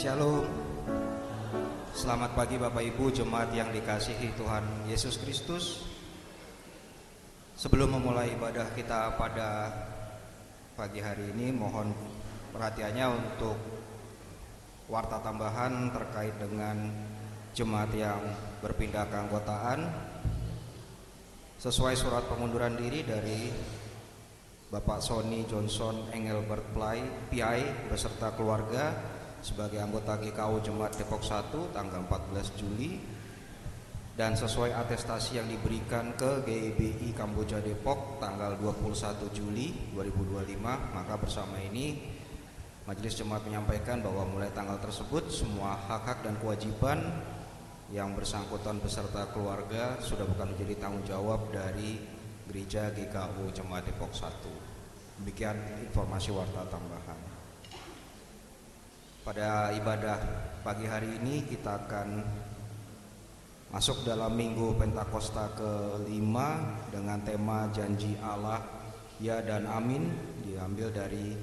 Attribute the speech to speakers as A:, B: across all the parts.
A: Shalom. Selamat pagi Bapak Ibu jemaat yang dikasihi Tuhan Yesus Kristus. Sebelum memulai ibadah kita pada pagi hari ini, mohon perhatiannya untuk warta tambahan terkait dengan jemaat yang berpindah keanggotaan. Sesuai surat pengunduran diri dari Bapak Sony Johnson Engelbert PI beserta keluarga sebagai anggota GKU Jemaat Depok 1 tanggal 14 Juli dan sesuai atestasi yang diberikan ke GIBI Kamboja Depok tanggal 21 Juli 2025, maka bersama ini Majelis Jemaat menyampaikan bahwa mulai tanggal tersebut semua hak-hak dan kewajiban yang bersangkutan beserta keluarga sudah bukan menjadi tanggung jawab dari Gereja GKU Jemaat Depok 1. Demikian informasi warta tambahan. Pada ibadah pagi hari ini kita akan masuk dalam Minggu Pentakosta ke-5 dengan tema Janji Allah Ya dan Amin, diambil dari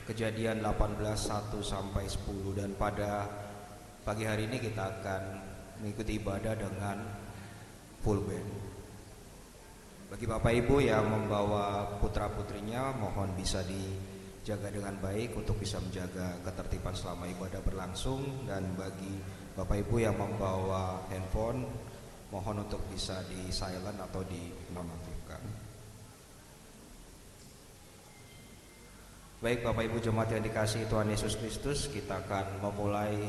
A: Kejadian 18:1 sampai 10, dan pada pagi hari ini kita akan mengikuti ibadah dengan full band. Bagi Bapak Ibu yang membawa putra-putrinya, mohon bisa dijaga dengan baik untuk bisa menjaga ketertiban selama ibadah berlangsung, dan bagi Bapak Ibu yang membawa handphone, mohon untuk bisa di silent atau di nonaktifkan. Baik Bapak Ibu jemaat yang dikasihi Tuhan Yesus Kristus, kita akan memulai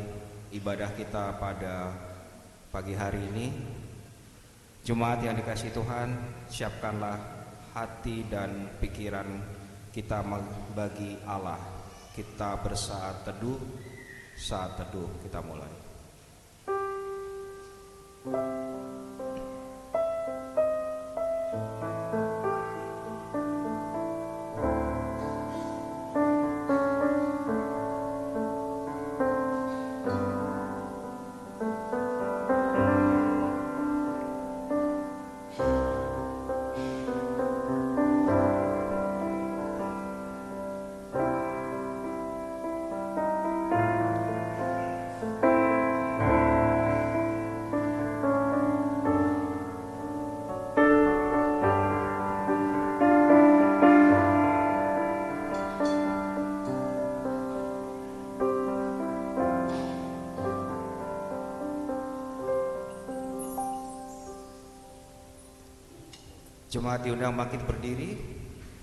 A: ibadah kita pada pagi hari ini. Jemaat yang dikasihi Tuhan, siapkanlah hati dan pikiran kita bagi Allah. Kita bersaat teduh, saat teduh kita mulai. Jemaat diundang bangkit berdiri.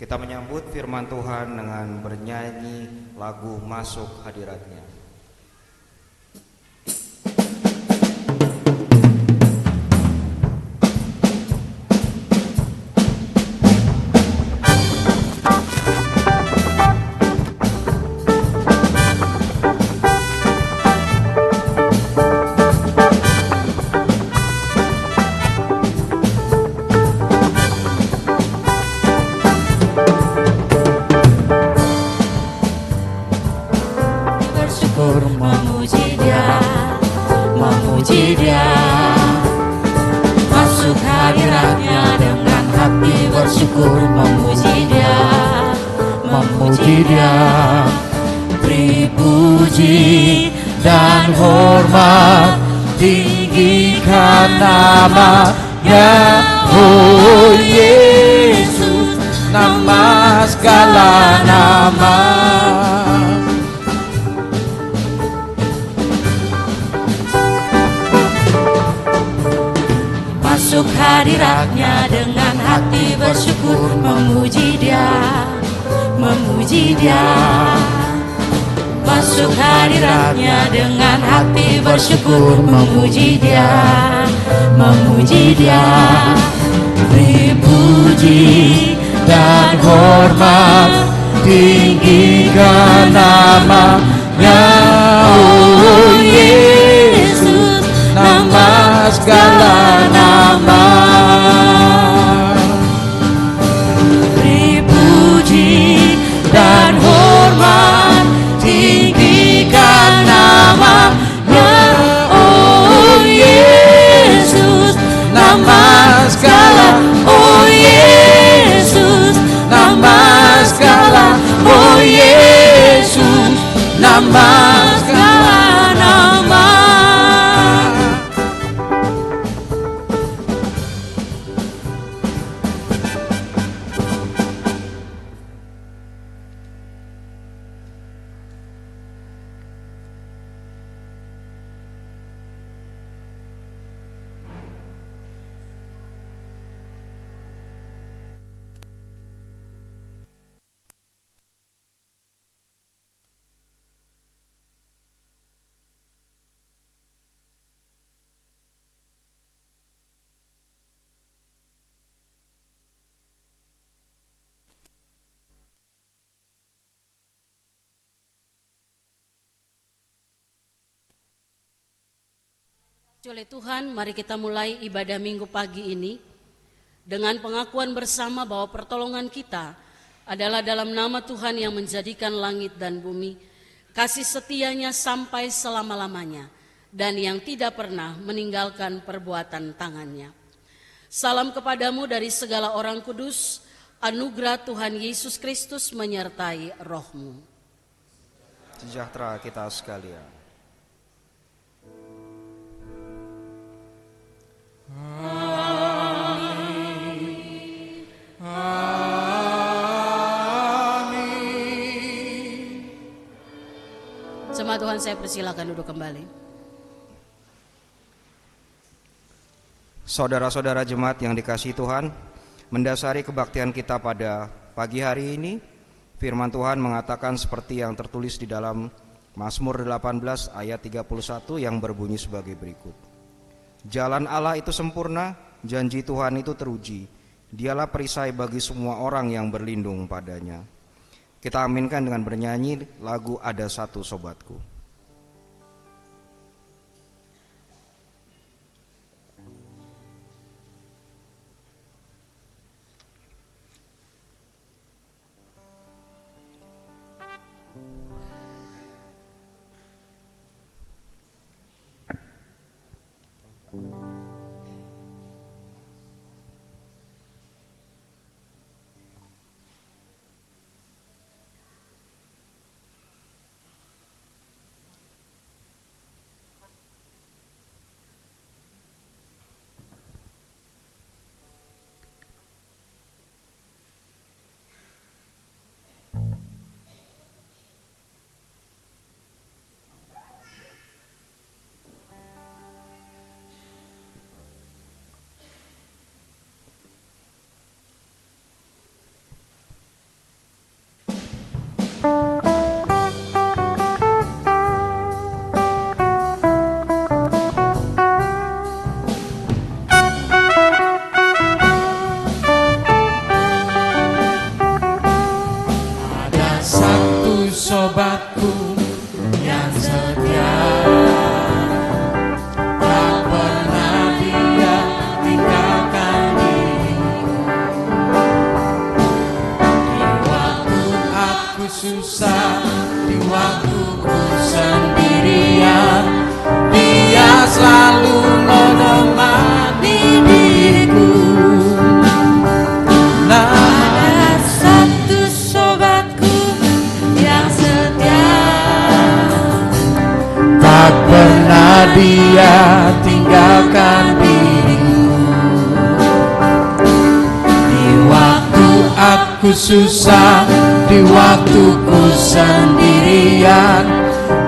A: Kita menyambut firman Tuhan dengan bernyanyi lagu Masuk Hadiratnya.
B: Nama-Nya, oh Yesus, nama segala nama. Masuk hadirat-Nya dengan hati bersyukur, memuji Dia, memuji Dia. Masuk hadirat-Nya dengan hati bersyukur, memuji Dia, memuji Dia. Beri puji dan hormat, tinggikan nama-Nya, oh Yesus, nama segala nama. Beri puji dan hormat, tinggikan nama-Nya, oh Yesus, nama segala, oh Yesus, nama segala, oh Yesus, nama segala Oleh Tuhan, mari kita mulai ibadah minggu pagi ini dengan pengakuan bersama bahwa pertolongan kita adalah dalam nama Tuhan yang menjadikan langit dan bumi, kasih setianya sampai selama-lamanya, dan yang tidak pernah meninggalkan perbuatan tangannya. Salam kepadamu dari segala orang kudus, anugerah Tuhan Yesus Kristus menyertai rohmu.
A: Sejahtera kita sekalian.
C: Amin. Amin.
B: Jemaat Tuhan, saya persilakan duduk kembali.
A: Saudara-saudara jemaat yang dikasihi Tuhan, mendasari kebaktian kita pada pagi hari ini, firman Tuhan mengatakan seperti yang tertulis di dalam Mazmur 18 ayat 31 yang berbunyi sebagai berikut. Jalan Allah itu sempurna, janji Tuhan itu teruji. Dialah perisai bagi semua orang yang berlindung padanya. Kita aminkan dengan bernyanyi lagu Ada Satu Sobatku.
C: Sobatku yang setia, tak pernah dia tinggalkan diriku. Di waktu aku susah, di waktu ku sendirian, dia selalu menemani diriku.
B: Ada satu sobatku yang setia,
C: tak pernah dia tinggalkan diriku. Di waktu aku susah, di waktu ku sendirian,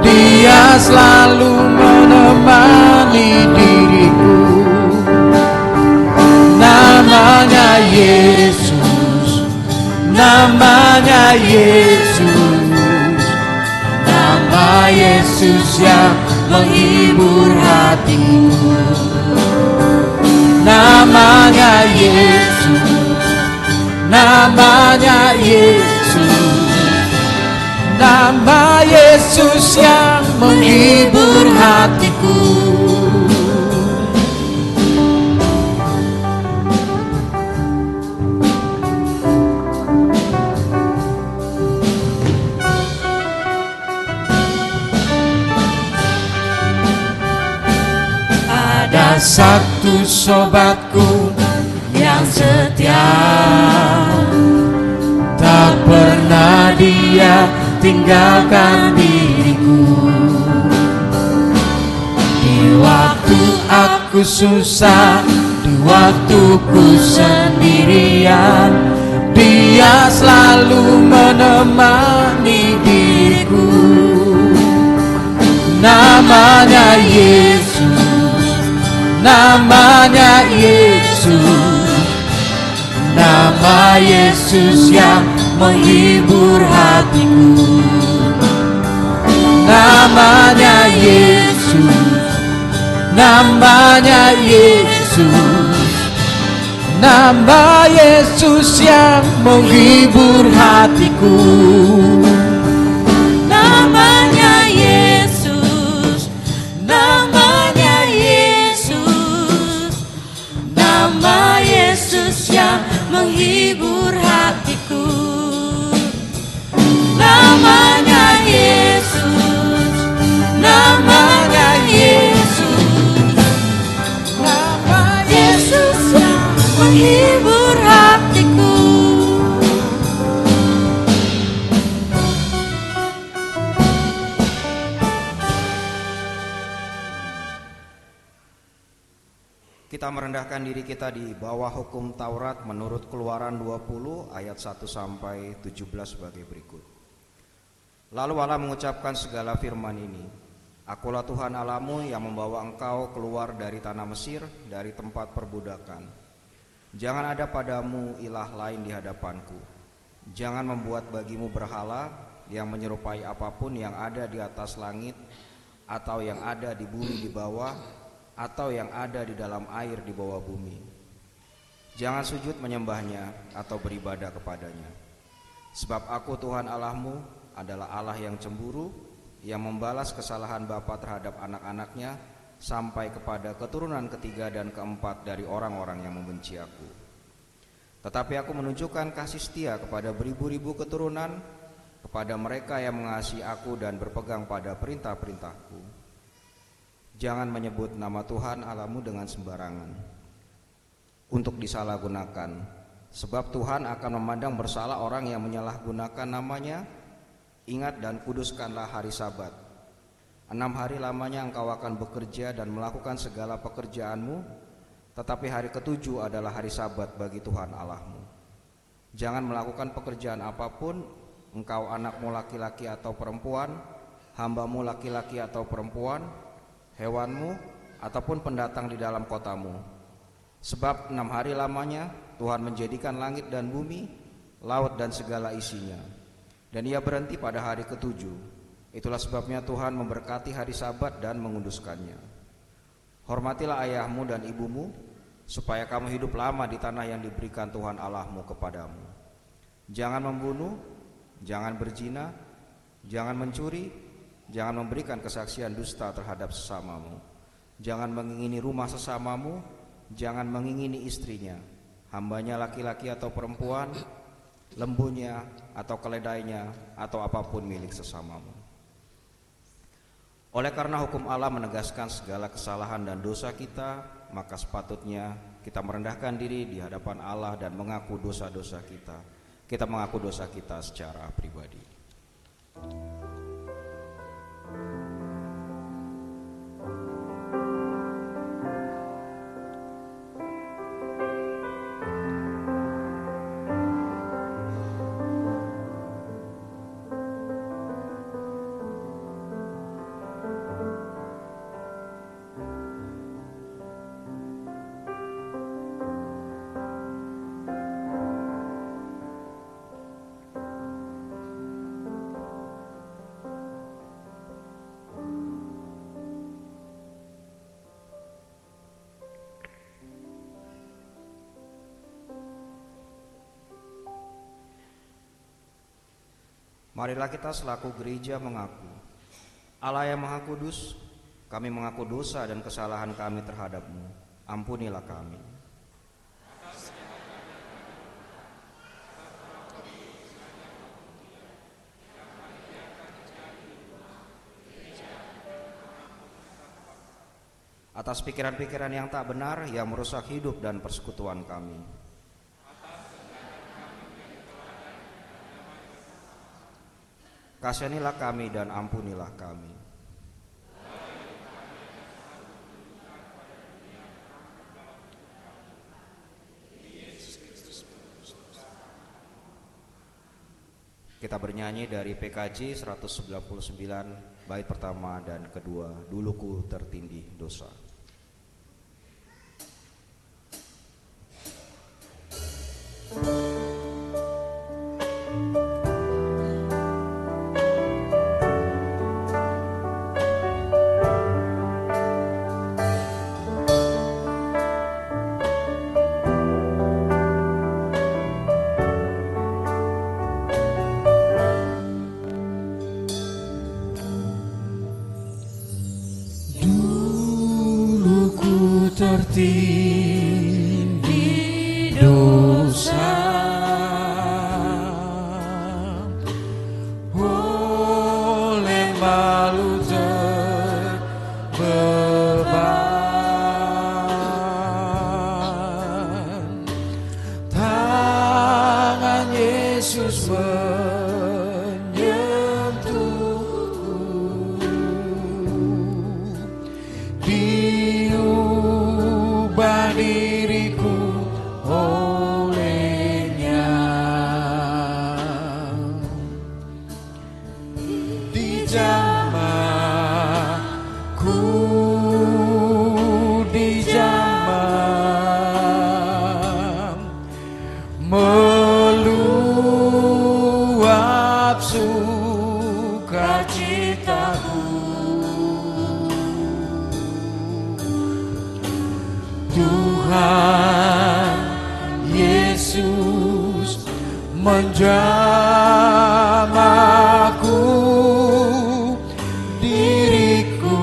C: dia selalu menemani diriku. Namanya Yesus, namanya Yesus, nama Yesus yang menghibur hatiku. Namanya Yesus, namanya Yesus, nama Yesus yang menghibur hatiku. Ada satu sobatku yang setia, tak pernah dia tinggalkan diriku. Di waktu aku susah, di waktu ku sendirian, dia selalu menemani diriku. Namanya Yesus, namanya Yesus, nama Yesus yang menghibur hatiku. Namanya Yesus, namanya Yesus, nama Yesus yang menghibur hatiku.
B: namanya Yesus, namanya Yesus.
A: kita merendahkan diri kita di bawah hukum Taurat menurut Keluaran 20 ayat 1 sampai 17 sebagai berikut. Lalu Allah mengucapkan segala firman ini, Akulah Tuhan Allahmu yang membawa engkau keluar dari tanah Mesir, dari tempat perbudakan. Jangan ada padamu ilah lain di hadapanku. Jangan membuat bagimu berhala yang menyerupai apapun yang ada di atas langit, atau yang ada di bumi di bawah, atau yang ada di dalam air di bawah bumi. Jangan sujud menyembahnya atau beribadah kepadanya. Sebab aku Tuhan Allahmu adalah Allah yang cemburu, yang membalas kesalahan bapa terhadap anak-anaknya sampai kepada keturunan ketiga dan keempat dari orang-orang yang membenci aku. Tetapi aku menunjukkan kasih setia kepada beribu-ribu keturunan, kepada mereka yang mengasihi aku dan berpegang pada perintah-perintahku. Jangan menyebut nama Tuhan Allahmu dengan sembarangan untuk disalahgunakan, sebab Tuhan akan memandang bersalah orang yang menyalahgunakan namanya. Ingat dan kuduskanlah hari Sabat. 6 hari lamanya engkau akan bekerja dan melakukan segala pekerjaanmu, tetapi hari ketujuh adalah hari Sabat bagi Tuhan Allahmu. Jangan melakukan pekerjaan apapun, engkau anakmu laki-laki atau perempuan, hambamu laki-laki atau perempuan, hewanmu, ataupun pendatang di dalam kotamu. Sebab 6 hari lamanya Tuhan menjadikan langit dan bumi, laut dan segala isinya, dan ia berhenti pada hari ketujuh. Itulah sebabnya Tuhan memberkati hari Sabat dan menguduskannya. Hormatilah ayahmu dan ibumu, supaya kamu hidup lama di tanah yang diberikan Tuhan Allahmu kepadamu. Jangan membunuh, jangan berzina, jangan mencuri, jangan memberikan kesaksian dusta terhadap sesamamu, jangan mengingini rumah sesamamu, jangan mengingini istrinya, hambanya laki-laki atau perempuan, lembunya atau keledainya, atau apapun milik sesamamu. Oleh karena hukum Allah menegaskan segala kesalahan dan dosa kita, maka sepatutnya kita merendahkan diri di hadapan Allah dan mengaku dosa-dosa kita. Kita mengaku dosa kita secara pribadi. Marilah kita selaku gereja mengaku, Allah yang Maha Kudus, kami mengaku dosa dan kesalahan kami terhadap-Mu. Ampunilah kami. Atas pikiran-pikiran yang tak benar yang merusak hidup dan persekutuan kami. Kasihanilah kami dan ampunilah kami. Kita bernyanyi dari PKJ 199 bait pertama dan kedua, Duluku tertindih dosa.
C: tertindih dosa, oleh malu terbeban. Tangan Yesus menyentuhku, diubah menjamaku, diriku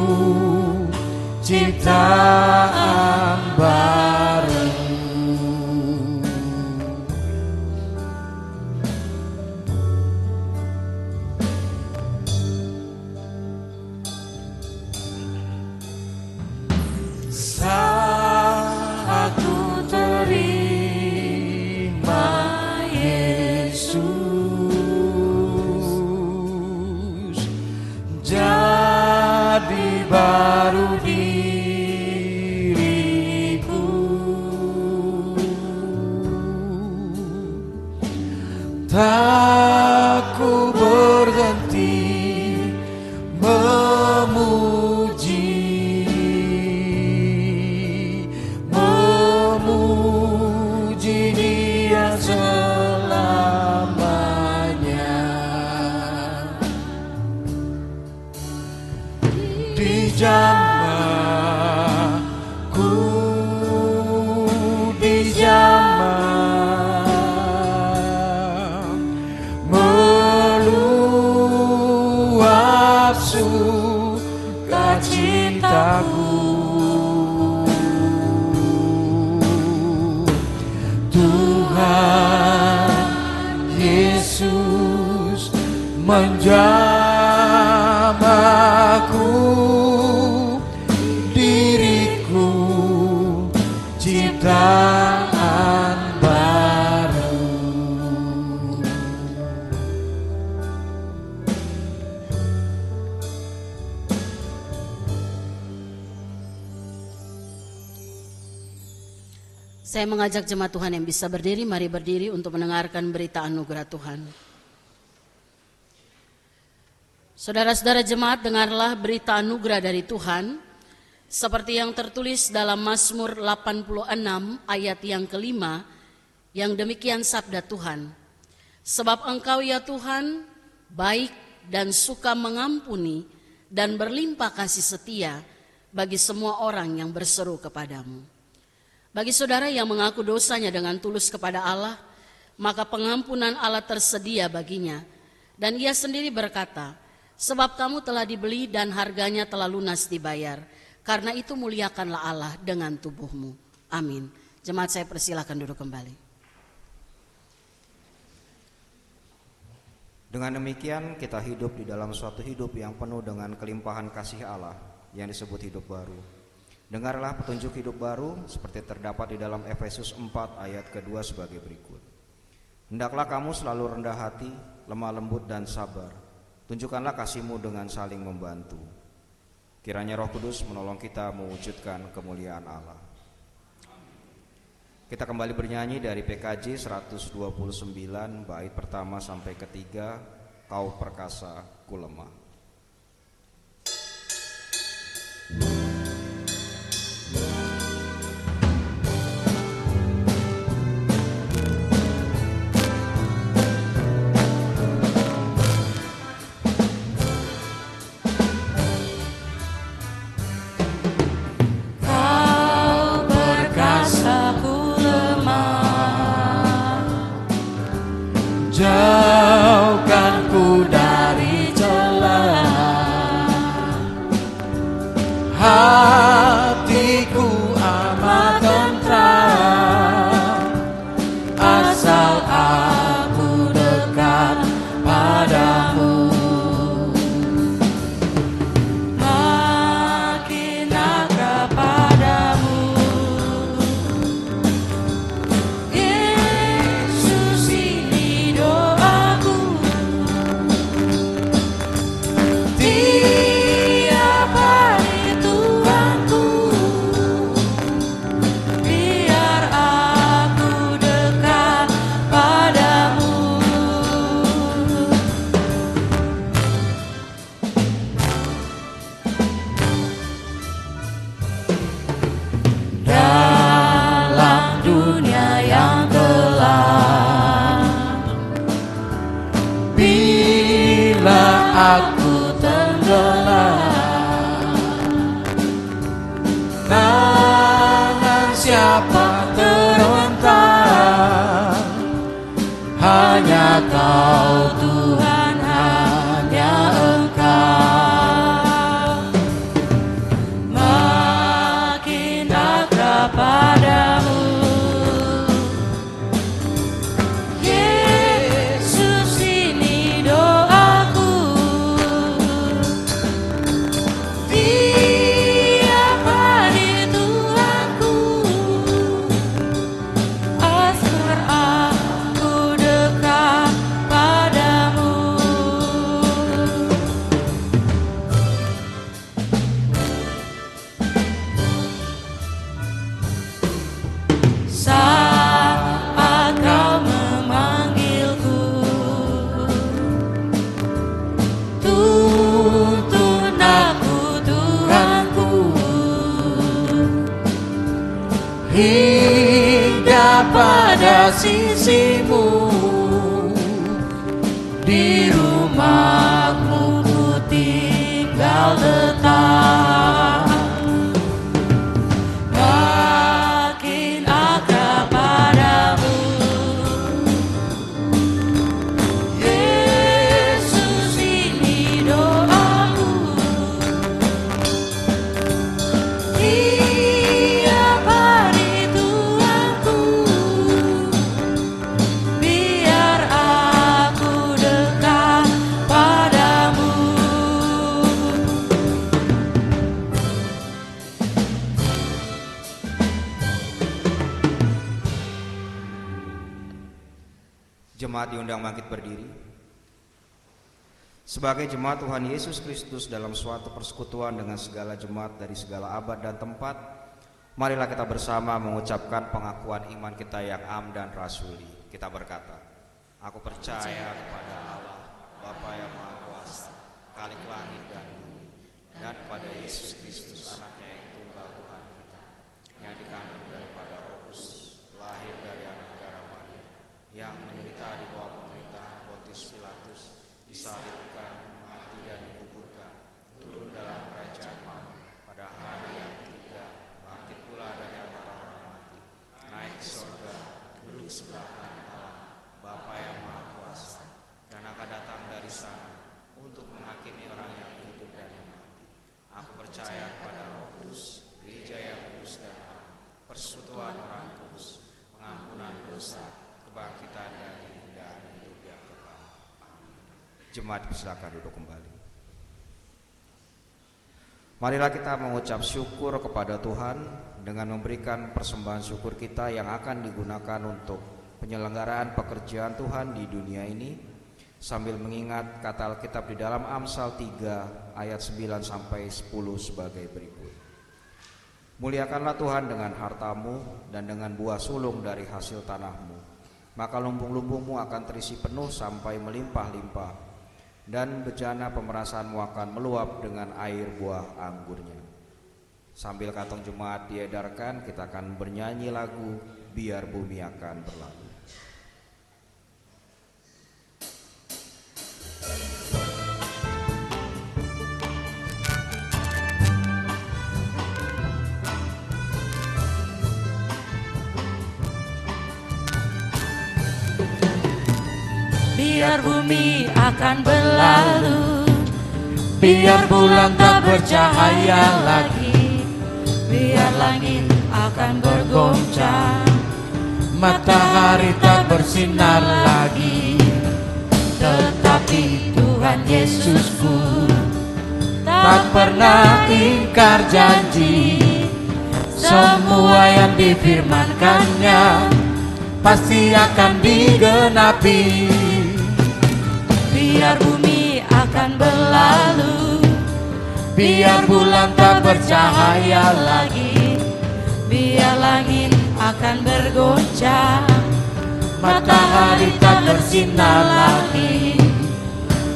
C: ciptaan baru. Saat ku terima Yesus, jadi baru diriku. Tak ku berhenti memuji, Dia selamanya. Di jamaku, di zaman meluap sukacitaku. Tuhan Yesus menjamaku, diriku ciptaan baru.
B: Saya mengajak jemaat Tuhan yang bisa berdiri, mari berdiri untuk mendengarkan berita anugerah Tuhan. Saudara-saudara jemaat, dengarlah berita anugerah dari Tuhan seperti yang tertulis dalam Mazmur 86 ayat yang kelima, yang demikian sabda Tuhan. Sebab Engkau ya Tuhan baik dan suka mengampuni dan berlimpah kasih setia bagi semua orang yang berseru kepadamu. Bagi saudara yang mengaku dosanya dengan tulus kepada Allah, maka pengampunan Allah tersedia baginya. Dan ia sendiri berkata, sebab kamu telah dibeli dan harganya telah lunas dibayar. Karena itu muliakanlah Allah dengan tubuhmu. Amin. Jemaat saya persilahkan duduk kembali.
A: Dengan demikian kita hidup di dalam suatu hidup yang penuh dengan kelimpahan kasih Allah yang disebut hidup baru. Dengarlah petunjuk hidup baru seperti terdapat di dalam Efesus 4 ayat kedua sebagai berikut. Hendaklah kamu selalu rendah hati, lemah lembut dan sabar. Tunjukkanlah kasih-Mu dengan saling membantu. Kiranya Roh Kudus menolong kita mewujudkan kemuliaan Allah. Kita kembali bernyanyi dari PKJ 129 bait pertama sampai ketiga, Kau perkasa ku lemah.
C: Jauhkan ku dari celah pada sisimu, di rumahmu ku tinggal tetap. Makin akrab padamu, Yesus, ini doaku. Tiap hari Tuhanku, biar aku dekat padamu.
A: Jemaat diundang bangkit berdiri. Sebagai jemaat Tuhan Yesus Kristus dalam suatu persekutuan dengan segala jemaat dari segala abad dan tempat, marilah kita bersama mengucapkan pengakuan iman kita yang am dan rasuli. Kita berkata, aku percaya kepada Allah, Bapa yang Maha Kuasa, Khalik langit dan bumi, dan kepada Yesus Kristus, anaknya yang tunggal Tuhan kita, yang dikandung daripada Roh Kudus, lahir dari anak darah Maria, yang menderita di bawah pemerintahan Pontius Pilatus, disalibkan, mati dan dikuburkan, turun dalam kerajaan maut, pada hari yang ketiga bangkit pula dari antara orang mati, naik ke surga, duduk sebelah kanan Allah, Bapa yang Maha Kuasa, dan akan datang dari sana untuk menghakimi orang yang hidup dan yang mati. Aku percaya kepada Roh Kudus, gereja yang kudus dan am, persekutuan orang kudus, pengampunan dosa, kebangkitan dari dan hidup yang kekal. Amin. Jemaat silakan duduk kembali. Marilah kita mengucap syukur kepada Tuhan dengan memberikan persembahan syukur kita yang akan digunakan untuk penyelenggaraan pekerjaan Tuhan di dunia ini, sambil mengingat kata Alkitab di dalam Amsal 3 ayat 9 sampai 10 sebagai berikut. Muliakanlah Tuhan dengan hartamu dan dengan buah sulung dari hasil tanahmu, maka lumbung-lumbungmu akan terisi penuh sampai melimpah-limpah, dan bejana pemerasanmu akan meluap dengan air buah anggurnya. Sambil kantong jemaat diedarkan, kita akan bernyanyi lagu Biar Bumi Akan Berlalu.
C: Biar bumi akan berlalu, biar bulan tak bercahaya lagi, biar langit akan bergoncang, matahari tak bersinar lagi. Tetapi Tuhan Yesusku tak pernah ingkar janji, semua yang difirmankannya pasti akan digenapi. Biar bumi akan berlalu, biar bulan tak bercahaya lagi, biar langit akan bergoncang, matahari tak bersinar lagi.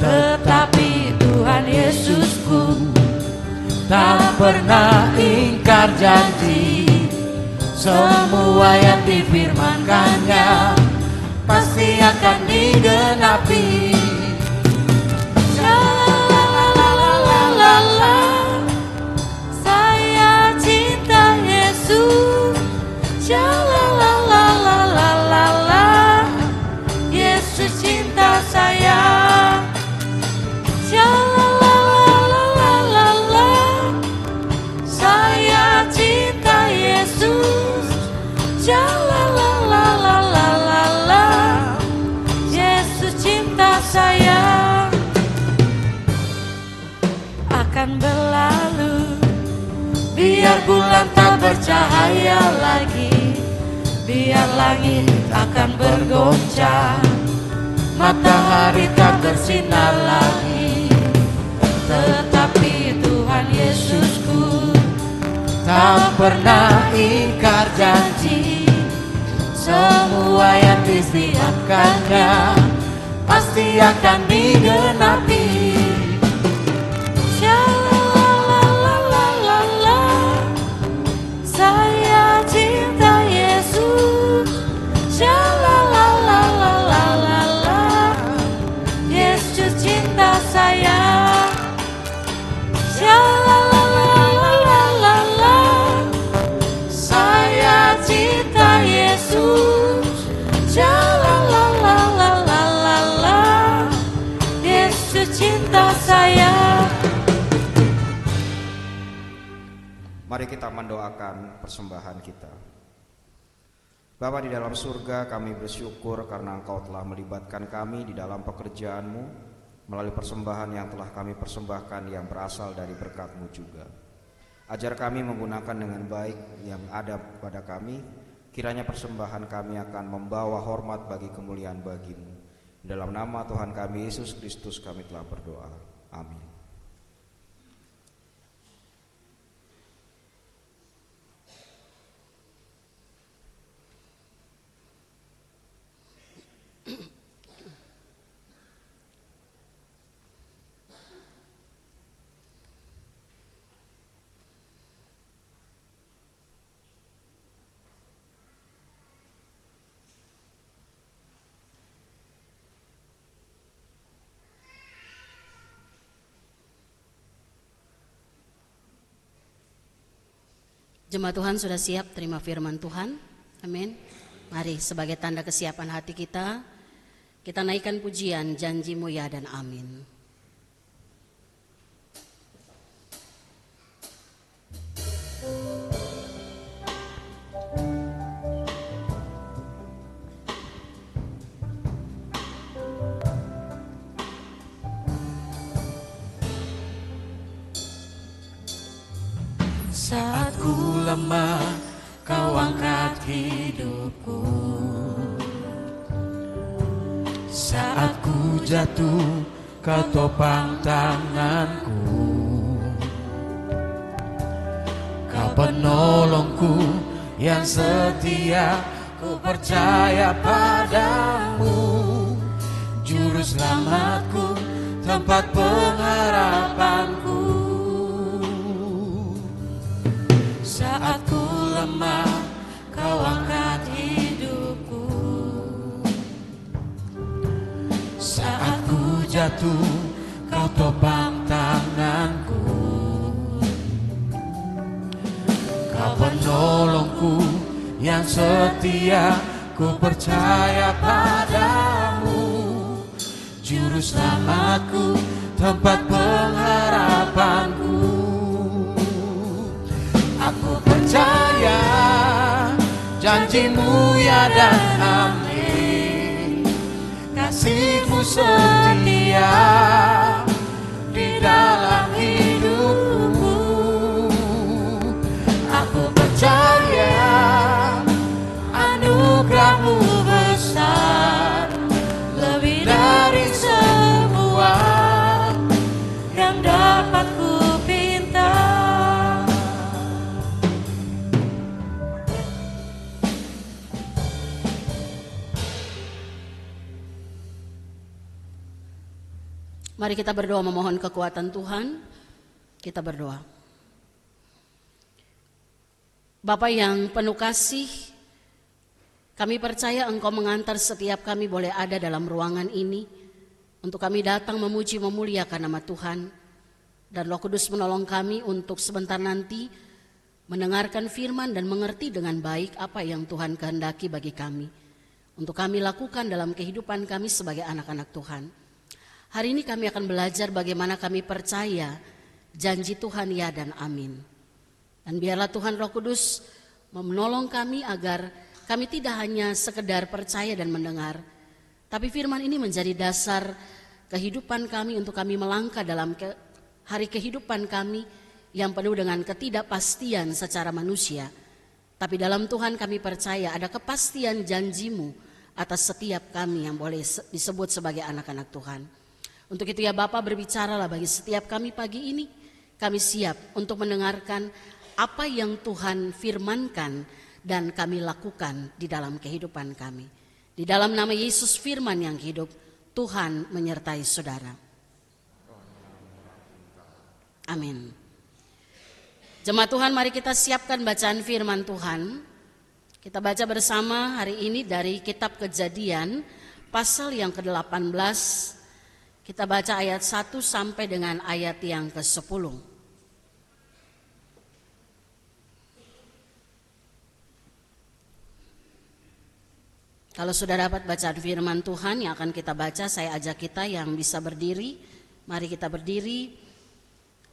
C: Tetapi Tuhan Yesusku tak pernah ingkar janji, semua yang difirmankannya pasti akan digenapi. Saya cinta Yesus, Yesus cinta saya. Saya cinta Yesus, Yesus cinta saya. Akan berlalu, biar bulan tak bercahaya lagi, biar langit akan bergoncang, matahari tak bersinar lagi. Tetapi Tuhan Yesusku tak pernah ingkar janji, semua yang disiapkannya pasti akan digenapi. Saya cinta Yesus,
A: Mari kita mendoakan persembahan kita. Bapa di dalam surga, kami bersyukur karena Engkau telah melibatkan kami di dalam pekerjaan-Mu melalui persembahan yang telah kami persembahkan yang berasal dari berkat-Mu juga. Ajar kami menggunakan dengan baik yang ada pada kami, kiranya persembahan kami akan membawa hormat bagi kemuliaan bagi-Mu. Dalam nama Tuhan kami Yesus Kristus kami telah berdoa. Amin.
B: Jemaat Tuhan sudah siap terima firman Tuhan? Amin. Mari sebagai tanda kesiapan hati kita naikkan pujian janji-Mu ya dan amin.
C: Saat ku lemah, Kau angkat hidupku. Saat ku jatuh, Kau topang tanganku. Kau penolongku yang setia, ku percaya padamu. Juru selamatku, tempat pengharapanku. Saat ku lemah, Kau angkat hidupku. Saat ku jatuh, Kau topang tanganku. Kau penolongku yang setia, ku percaya padamu. Juru selamatku, tempat pengharapanku. Aku percaya janji-Mu ya dan amin. Kasih-Mu setia di dalam hidupku. Aku percaya anugerah-Mu besar, lebih dari semua yang dapat ku pinta.
B: Mari kita berdoa memohon kekuatan Tuhan. Kita berdoa. Bapa yang penuh kasih, kami percaya Engkau mengantar setiap kami boleh ada dalam ruangan ini untuk kami datang memuji memuliakan nama Tuhan. Dan Roh Kudus menolong kami untuk sebentar nanti mendengarkan firman dan mengerti dengan baik apa yang Tuhan kehendaki bagi kami, untuk kami lakukan dalam kehidupan kami sebagai anak-anak Tuhan. Hari ini kami akan belajar bagaimana kami percaya janji Tuhan ya dan amin. Dan biarlah Tuhan Roh Kudus menolong kami agar kami tidak hanya sekedar percaya dan mendengar, tapi firman ini menjadi dasar kehidupan kami untuk kami melangkah dalam hari kehidupan kami yang penuh dengan ketidakpastian secara manusia. Tapi dalam Tuhan kami percaya ada kepastian janji-Mu atas setiap kami yang boleh disebut sebagai anak-anak Tuhan. Untuk itu ya Bapa, berbicaralah bagi setiap kami pagi ini. Kami siap untuk mendengarkan apa yang Tuhan firmankan dan kami lakukan di dalam kehidupan kami. Di dalam nama Yesus firman yang hidup, Tuhan menyertai saudara. Amin. Jemaat Tuhan, mari kita siapkan bacaan firman Tuhan. Kita baca bersama hari ini dari kitab Kejadian pasal yang ke-18. Kita baca ayat 1 sampai dengan ayat yang ke-10. Kalau sudah dapat bacaan firman Tuhan yang akan kita baca, saya ajak kita yang bisa berdiri. Mari kita berdiri.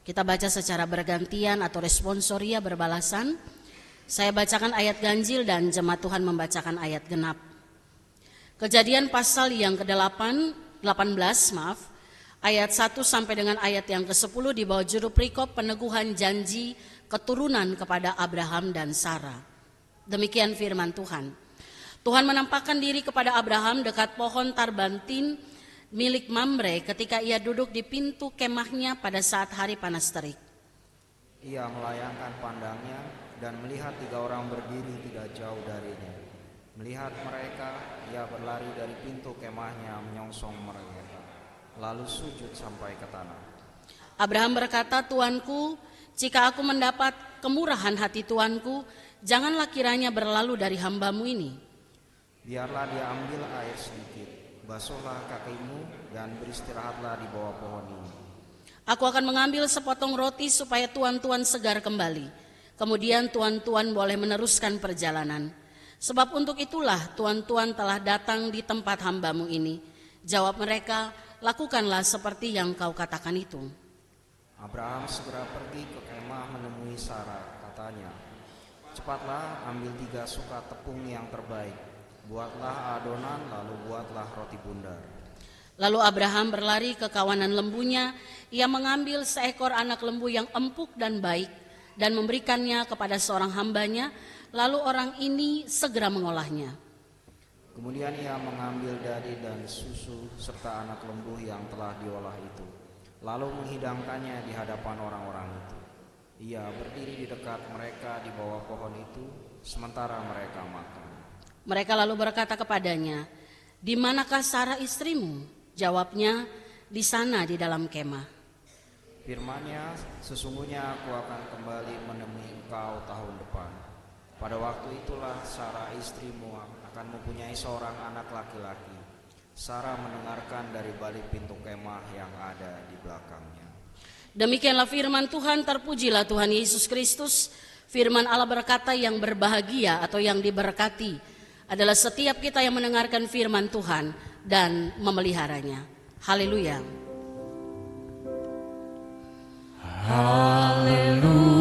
B: Kita baca secara bergantian atau responsoria berbalasan. Saya bacakan ayat ganjil dan jemaat Tuhan membacakan ayat genap. Kejadian pasal yang ke-18, ayat 1 sampai dengan ayat yang ke-10 di bawah judul perikop peneguhan janji keturunan kepada Abraham dan Sarah. Demikian firman Tuhan. Tuhan menampakkan diri kepada Abraham dekat pohon tarbantin milik Mamre ketika ia duduk di pintu kemahnya pada saat hari panas terik.
A: Ia melayangkan pandangnya dan melihat 3 orang berdiri tidak jauh darinya. Melihat mereka, ia berlari dari pintu kemahnya menyongsong mereka, lalu sujud sampai ke tanah.
B: Abraham berkata, "Tuanku, jika aku mendapat kemurahan hati Tuanku, janganlah kiranya berlalu dari hambamu ini.
A: Biarlah dia ambil air sedikit, basuhlah kakimu dan beristirahatlah di bawah pohon ini.
B: Aku akan mengambil sepotong roti supaya tuan-tuan segar kembali. Kemudian tuan-tuan boleh meneruskan perjalanan. Sebab untuk itulah tuan-tuan telah datang di tempat hambamu ini." Jawab mereka, "Lakukanlah seperti yang kau katakan itu."
A: Abraham segera pergi ke kemah menemui Sarah, katanya, "Cepatlah ambil 3 suka tepung yang terbaik, buatlah adonan lalu buatlah roti bundar."
B: Lalu Abraham berlari ke kawanan lembunya, ia mengambil seekor anak lembu yang empuk dan baik dan memberikannya kepada seorang hambanya, lalu orang ini segera mengolahnya.
A: Kemudian ia mengambil dadi dan susu serta anak lembu yang telah diolah itu, lalu menghidangkannya di hadapan orang-orang itu. Ia berdiri di dekat mereka di bawah pohon itu, sementara mereka makan.
B: Mereka lalu berkata kepadanya, "Di manakah Sarah istrimu?" Jawabnya, "Di sana di dalam kemah."
A: Firman-Nya, "Sesungguhnya aku akan kembali menemui engkau tahun depan. Pada waktu itulah Sarah istrimu akan mempunyai seorang anak laki-laki." Sarah mendengarkan dari balik pintu kemah yang ada di belakangnya.
B: Demikianlah firman Tuhan, terpujilah Tuhan Yesus Kristus. Firman Allah berkata, yang berbahagia atau yang diberkati adalah setiap kita yang mendengarkan firman Tuhan dan memeliharanya. Haleluya.
C: Haleluya,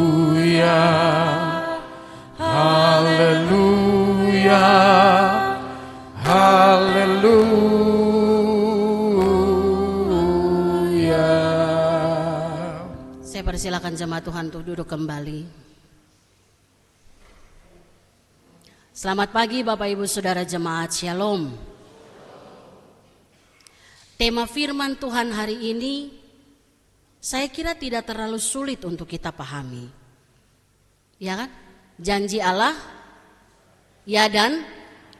C: haleluya, haleluya.
B: Saya persilakan jemaat Tuhan untuk duduk kembali. Selamat pagi Bapak Ibu Saudara jemaat Shalom. Tema firman Tuhan hari ini saya kira tidak terlalu sulit untuk kita pahami. Ya kan? Janji Allah, ya dan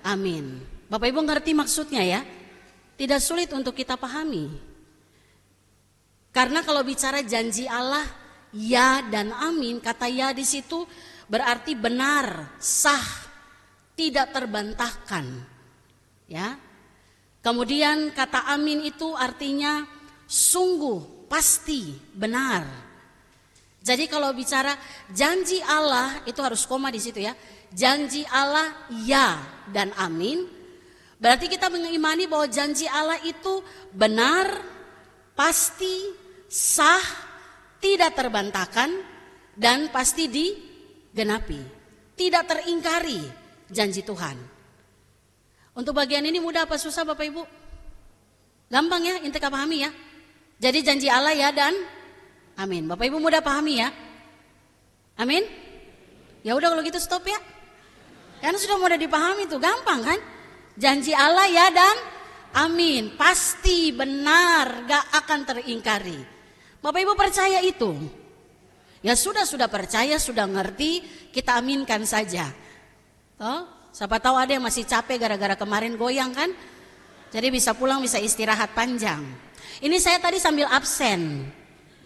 B: amin. Bapak Ibu ngerti maksudnya ya? Tidak sulit untuk kita pahami. Karena kalau bicara janji Allah, ya dan amin, kata ya di situ berarti benar, sah, tidak terbantahkan. Ya. Kemudian kata amin itu artinya sungguh, pasti, benar. Jadi kalau bicara janji Allah itu harus koma di situ ya. Janji Allah ya dan amin. Berarti kita mengimani bahwa janji Allah itu benar, pasti, sah, tidak terbantahkan dan pasti digenapi. Tidak teringkari janji Tuhan. Untuk bagian ini mudah apa susah Bapak Ibu? Gampang ya, inti pahami ya. Jadi janji Allah ya dan amin. Bapak Ibu mudah pahami ya? Amin? Ya udah kalau gitu stop ya. Karena sudah mudah dipahami tuh, gampang kan? Janji Allah ya dan amin. Pasti benar, gak akan teringkari. Bapak Ibu percaya itu? Ya sudah percaya, sudah ngerti, kita aminkan saja. Toh, siapa tahu ada yang masih capek gara-gara kemarin goyang kan? Jadi bisa pulang, bisa istirahat panjang. Ini saya tadi sambil absen.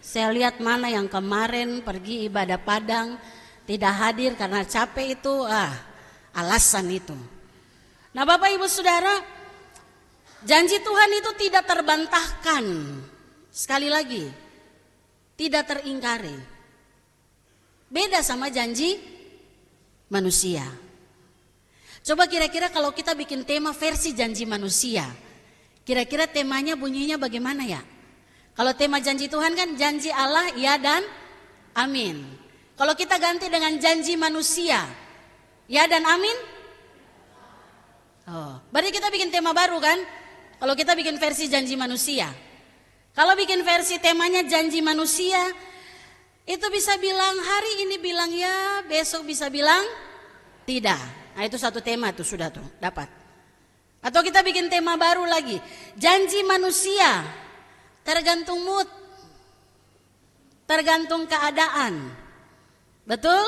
B: Saya lihat mana yang kemarin pergi ibadah Padang tidak hadir karena capek itu, alasan itu. Nah Bapak Ibu Saudara, janji Tuhan itu tidak terbantahkan. Sekali lagi, tidak teringkari. Beda sama janji manusia. Coba kira-kira kalau kita bikin tema versi janji manusia, kira-kira temanya bunyinya bagaimana ya? Kalau tema janji Tuhan kan janji Allah ya dan amin. Kalau kita ganti dengan janji manusia, ya dan amin. Oh, berarti kita bikin tema baru kan? Kalau kita bikin versi janji manusia. Kalau bikin versi temanya janji manusia, itu bisa bilang hari ini bilang ya, besok bisa bilang tidak. Nah itu satu tema tuh sudah tuh dapat. Atau kita bikin tema baru lagi, janji manusia tergantung mood, tergantung keadaan. Betul?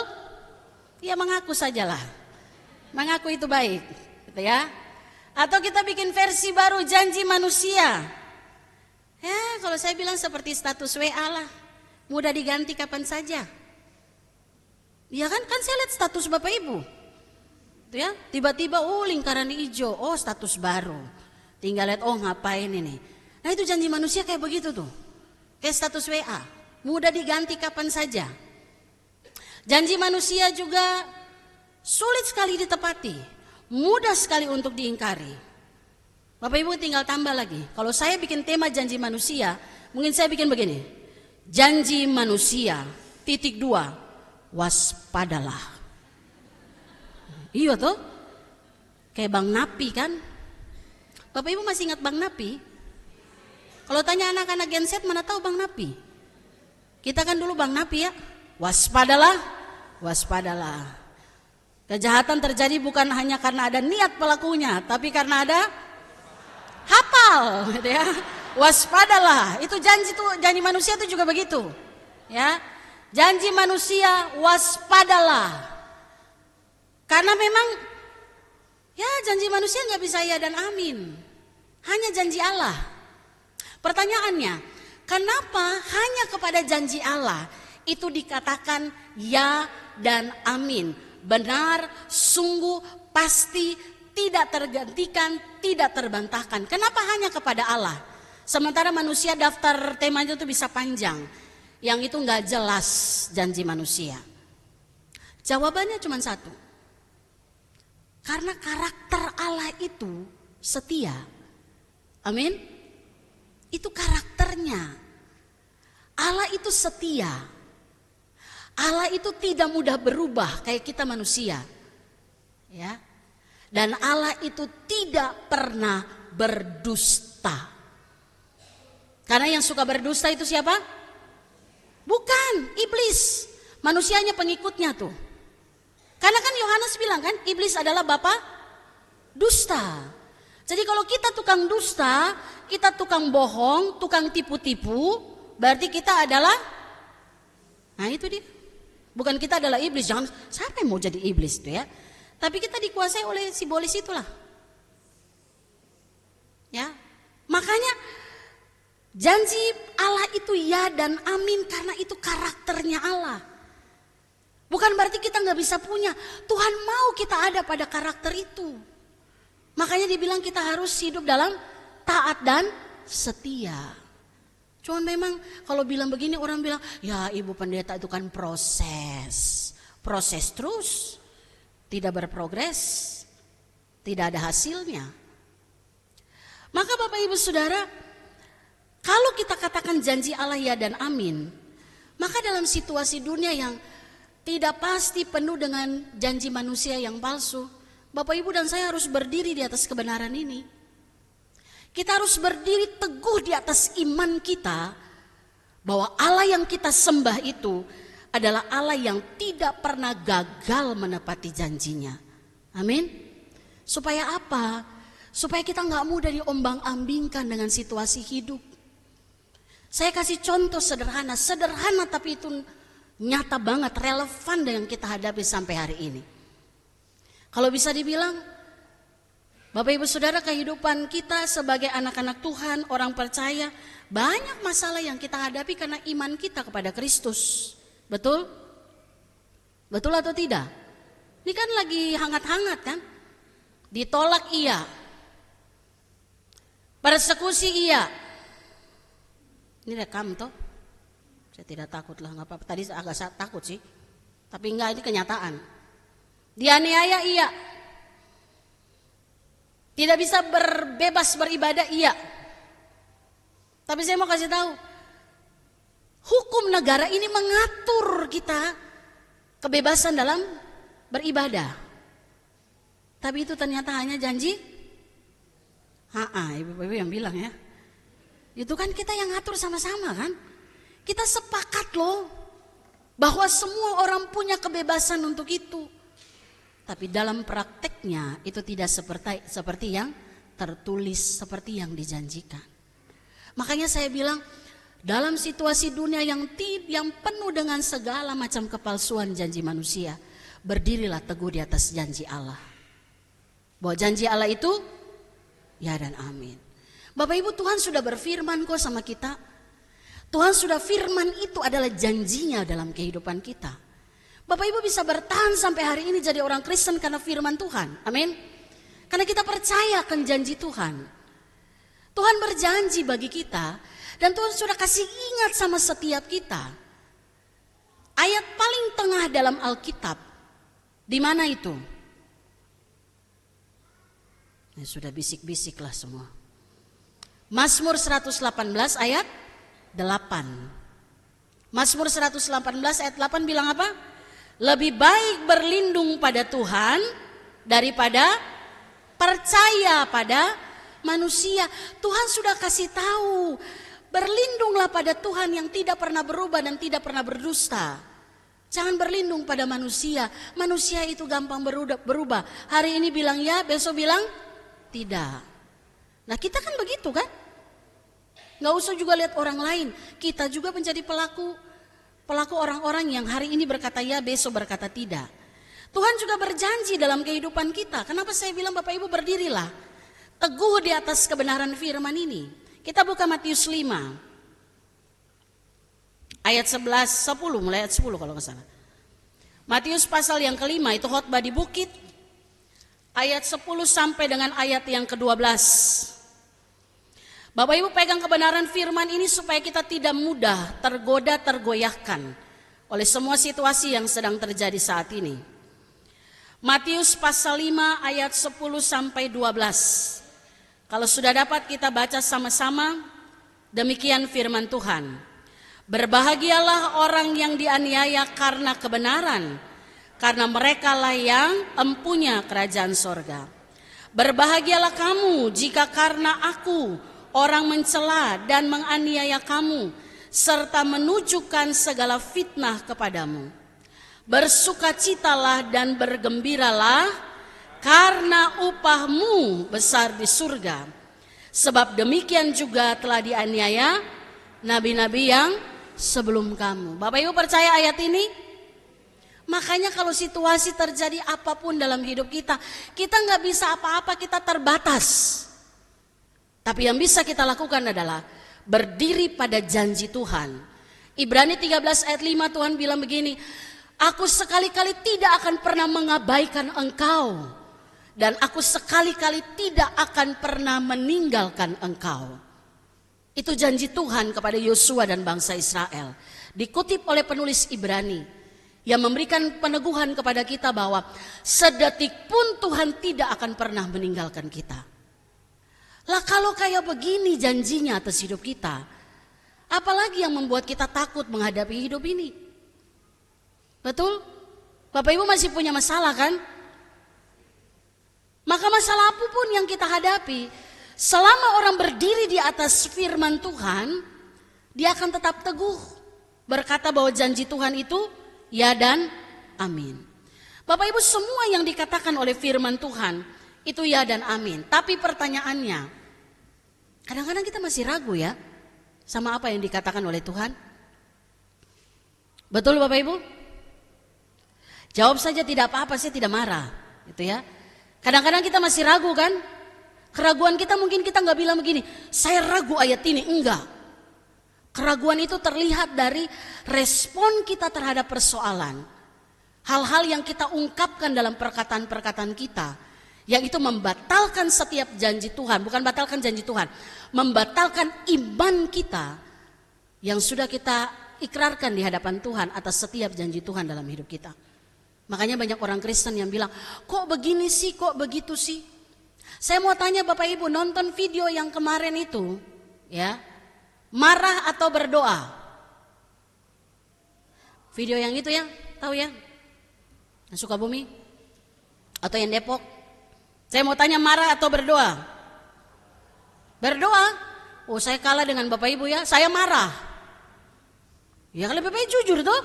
B: Ya mengaku sajalah. Mengaku itu baik, gitu ya. Atau kita bikin versi baru janji manusia. Ya kalau saya bilang seperti status WA lah, mudah diganti kapan saja. Ya kan saya lihat status Bapak Ibu. Tuh ya, tiba-tiba lingkaran hijau, status baru. Tinggal lihat ngapain ini. Nah itu janji manusia kayak begitu tuh. Kayak status WA, mudah diganti kapan saja. Janji manusia juga sulit sekali ditepati, mudah sekali untuk diingkari. Bapak Ibu tinggal tambah lagi. Kalau saya bikin tema janji manusia, mungkin saya bikin begini. Janji manusia, _2, waspadalah. Iya tuh, kayak Bang Napi kan. Bapak Ibu masih ingat Bang Napi? Kalau tanya anak-anak Gen Z mana tahu Bang Napi? Kita kan dulu Bang Napi ya. Waspadalah, waspadalah. Kejahatan terjadi bukan hanya karena ada niat pelakunya, tapi karena ada hafal, gitu ya. Waspadalah. Itu janji manusia itu juga begitu. Ya. Janji manusia waspadalah. Karena memang ya janji manusia nggak bisa ya dan amin. Hanya janji Allah. Pertanyaannya, kenapa hanya kepada janji Allah itu dikatakan ya dan amin? Benar, sungguh, pasti, tidak tergantikan, tidak terbantahkan. Kenapa hanya kepada Allah? Sementara manusia daftar temanya itu bisa panjang. Yang itu nggak jelas janji manusia. Jawabannya cuma satu. Karena karakter Allah itu setia. Amin. Itu karakternya. Allah itu setia. Allah itu tidak mudah berubah kayak kita manusia. Ya. Dan Allah itu tidak pernah berdusta. Karena yang suka berdusta itu siapa? Bukan, iblis. Manusianya pengikutnya tuh. Karena kan Yohanes bilang kan, iblis adalah bapa dusta. Jadi kalau kita tukang dusta, kita tukang bohong, tukang tipu-tipu, berarti kita adalah, nah itu dia. Bukan kita adalah iblis, jangan, siapa yang mau jadi iblis tuh ya. Tapi kita dikuasai oleh simbolis itulah. Ya, makanya janji Allah itu ya dan amin karena itu karakternya Allah. Bukan berarti kita nggak bisa punya. Tuhan mau kita ada pada karakter itu. Makanya dibilang kita harus hidup dalam taat dan setia. Cuman memang kalau bilang begini orang bilang, ya Ibu Pendeta itu kan proses. Proses terus. Tidak berprogres. Tidak ada hasilnya. Maka Bapak Ibu Saudara, kalau kita katakan janji Allah ya dan amin, maka dalam situasi dunia yang tidak pasti penuh dengan janji manusia yang palsu, Bapak Ibu dan saya harus berdiri di atas kebenaran ini. Kita harus berdiri teguh di atas iman kita bahwa Allah yang kita sembah itu adalah Allah yang tidak pernah gagal menepati janjinya. Amin. Supaya apa? Supaya kita nggak mudah diombang-ambingkan dengan situasi hidup. Saya kasih contoh sederhana tapi itu nyata banget, relevan dengan kita hadapi sampai hari ini. Kalau bisa dibilang, Bapak Ibu Saudara, kehidupan kita sebagai anak-anak Tuhan, orang percaya, banyak masalah yang kita hadapi karena iman kita kepada Kristus. Betul? Betul atau tidak? Ini kan lagi hangat-hangat kan? Ditolak iya. Persekusi iya. Ini rekam toh? Saya tidak takut lah, nggak apa-apa. Tadi agak takut sih, tapi enggak, ini kenyataan. Dianiaya iya, tidak bisa bebas beribadah iya. Tapi saya mau kasih tahu, Hukum negara ini mengatur kita kebebasan dalam beribadah. Tapi itu ternyata hanya janji. Ibu-ibu yang bilang ya. Itu kan kita yang ngatur sama-sama kan. Kita sepakat loh bahwa semua orang punya kebebasan untuk itu. Tapi dalam prakteknya itu tidak seperti yang tertulis, seperti yang dijanjikan. Makanya saya bilang, dalam situasi dunia yang penuh dengan segala macam kepalsuan janji manusia, berdirilah teguh di atas janji Allah. Bahwa janji Allah itu ya dan amin. Bapak Ibu, Tuhan sudah berfirman kok sama kita. Tuhan sudah firman itu adalah janjinya dalam kehidupan kita. Bapak Ibu bisa bertahan sampai hari ini jadi orang Kristen karena firman Tuhan. Amin. Karena kita percaya akan janji Tuhan. Tuhan berjanji bagi kita. Dan Tuhan sudah kasih ingat sama setiap kita. Ayat paling tengah dalam Alkitab. Di mana itu? Sudah bisik-bisik lah semua. Mazmur 118 ayat 8. Mazmur 118 ayat 8 bilang apa? Lebih baik berlindung pada Tuhan daripada percaya pada manusia. Tuhan sudah kasih tahu, berlindunglah pada Tuhan yang tidak pernah berubah dan tidak pernah berdusta. Jangan berlindung pada manusia. Manusia itu gampang berubah. Hari ini bilang ya, besok bilang tidak. Nah kita kan begitu kan? Gak usah juga lihat orang lain. Kita juga menjadi pelaku orang-orang yang hari ini berkata ya, besok berkata tidak. Tuhan juga berjanji dalam kehidupan kita. Kenapa saya bilang Bapak Ibu berdirilah teguh di atas kebenaran firman ini. Kita buka Matius 5 ayat 10 mulai ayat 10 kalau nggak salah. Matius pasal yang kelima itu khotbah di bukit, ayat 10 sampai dengan ayat yang ke-12. Bapak Ibu pegang kebenaran firman ini supaya kita tidak mudah tergoda tergoyahkan oleh semua situasi yang sedang terjadi saat ini. Matius pasal 5 ayat 10 sampai 12. Kalau sudah dapat kita baca sama-sama, demikian firman Tuhan. Berbahagialah orang yang dianiaya karena kebenaran, karena merekalah yang empunya kerajaan sorga. Berbahagialah kamu jika karena aku orang mencela dan menganiaya kamu, serta menunjukkan segala fitnah kepadamu. Bersukacitalah dan bergembiralah, karena upahmu besar di surga. Sebab demikian juga telah dianiaya nabi-nabi yang sebelum kamu. Bapak Ibu percaya ayat ini? Makanya kalau situasi terjadi apapun dalam hidup kita, kita nggak bisa apa-apa, kita terbatas. Tapi yang bisa kita lakukan adalah berdiri pada janji Tuhan. Ibrani 13 ayat 5 Tuhan bilang begini, aku sekali-kali tidak akan pernah mengabaikan engkau, dan aku sekali-kali tidak akan pernah meninggalkan engkau. Itu janji Tuhan kepada Yosua dan bangsa Israel. Dikutip oleh penulis Ibrani yang memberikan peneguhan kepada kita bahwa sedetik pun Tuhan tidak akan pernah meninggalkan kita. Lah kalau kayak begini janjinya atas hidup kita, apalagi yang membuat kita takut menghadapi hidup ini? Betul? Bapak Ibu masih punya masalah kan? Maka masalah apapun yang kita hadapi, selama orang berdiri di atas firman Tuhan, dia akan tetap teguh berkata bahwa janji Tuhan itu ya dan amin. Bapak Ibu, semua yang dikatakan oleh firman Tuhan itu ya dan amin. Tapi pertanyaannya, kadang-kadang kita masih ragu ya sama apa yang dikatakan oleh Tuhan. Betul Bapak Ibu? Jawab saja tidak apa-apa, saya tidak marah, gitu ya. Kadang-kadang kita masih ragu kan? Keraguan kita mungkin kita nggak bilang begini, saya ragu ayat ini, enggak. Keraguan itu terlihat dari respon kita terhadap persoalan. Hal-hal yang kita ungkapkan dalam perkataan-perkataan kita, yang itu membatalkan setiap janji Tuhan, bukan batalkan janji Tuhan, membatalkan iman kita yang sudah kita ikrarkan di hadapan Tuhan atas setiap janji Tuhan dalam hidup kita. Makanya banyak orang Kristen yang bilang, kok begini sih, kok begitu sih. Saya mau tanya Bapak Ibu, nonton video yang kemarin itu, ya, marah atau berdoa? Video yang itu ya, tahu ya? Yang Sukabumi atau yang Depok? Saya mau tanya, marah atau berdoa? Berdoa. Oh, saya kalah dengan Bapak Ibu ya, saya marah. Ya lebih baik jujur tuh.